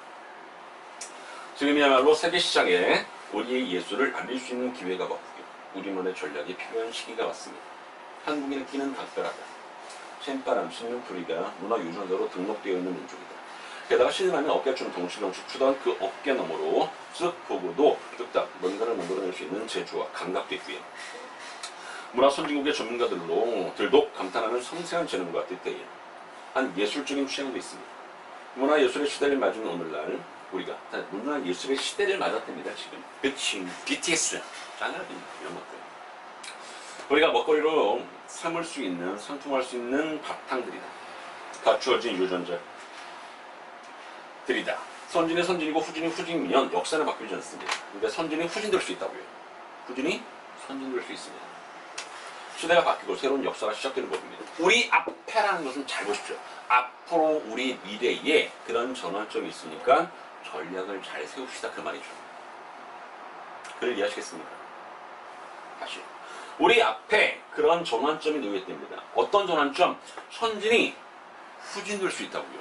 지금이야말로 세계 시장에 우리의 예술을 알릴 수 있는 기회가 왔고요. 우리만의 전략이 필요한 시기가 왔습니다. 한국인의 끼는 각별하다. 샘바람, 신눈풀이가 문화유산으로 등록되어 있는 민족이다. 게다가 신이라면 어깨춤, 동시경축 추던 그 어깨 너머로 쓱 보고도 뚝딱 뭔가를 만들어낼 수 있는 재주와 감각도 있고요. 문화 선진국의 전문가들도 감탄하는 섬세한 재능과 뜻대에 한 예술적인 취향도 있습니다. 문화예술의 시대를 맞은 오늘날 우리가 문화예술의 시대를 맞았답니다. 지금. 그치. BTS, 짱이라든지 이런 것들. 우리가 먹거리로 삼을 수 있는, 상품할 수 있는 바탕들이다. 갖추어진 유전자들이다. 선진이 선진이고 후진이 후진이면 역사는 바뀌지 않습니다. 근데 선진이 후진될 수 있다고요. 후진이 선진될 수 있습니다. 시대가 바뀌고 새로운 역사가 시작되는 법입니다. 우리 앞에라는 것은 잘 보십시오. 앞으로 우리 미래에 그런 전환점이 있으니까 전략을 잘 세웁시다. 그 말이죠. 그걸 이해하시겠습니까? 다시. 우리 앞에 그런 전환점이 놓여 있답니다. 어떤 전환점? 선진이 후진될 수 있다고요.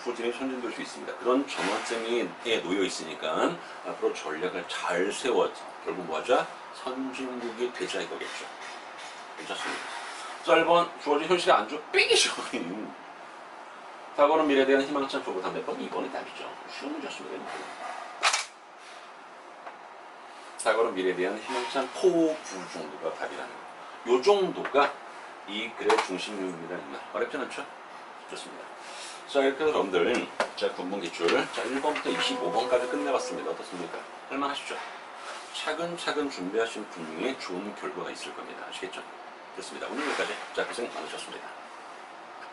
후진이 선진될 수 있습니다. 그런 전환점에 놓여 있으니까 앞으로 전략을 잘 세워서 결국 뭐하자? 선진국이 되자 이거겠죠. 괜찮습니다. 짧은 주어진 현실이 안 좋아 삐기죠. 과거는 미래에 대한 희망찬 표고 답 몇 번? 2번이 답이죠. 쉬운 문제였습니다. 과거는 미래에 대한 희망찬 포부 정도가 답이라는 거. 요 정도가 이 글의 중심용입니다. 어렵진 않죠? 좋습니다. 자, 이렇게 해서 여러분들 자, 군문 기출 자, 1번부터 25번까지 끝내봤습니다. 어떻습니까? 할만하시죠? 차근차근 준비하신 분명히 좋은 결과가 있을 겁니다. 아시겠죠? 좋습니다. 오늘 여기까지. 자, 고생 많으셨습니다.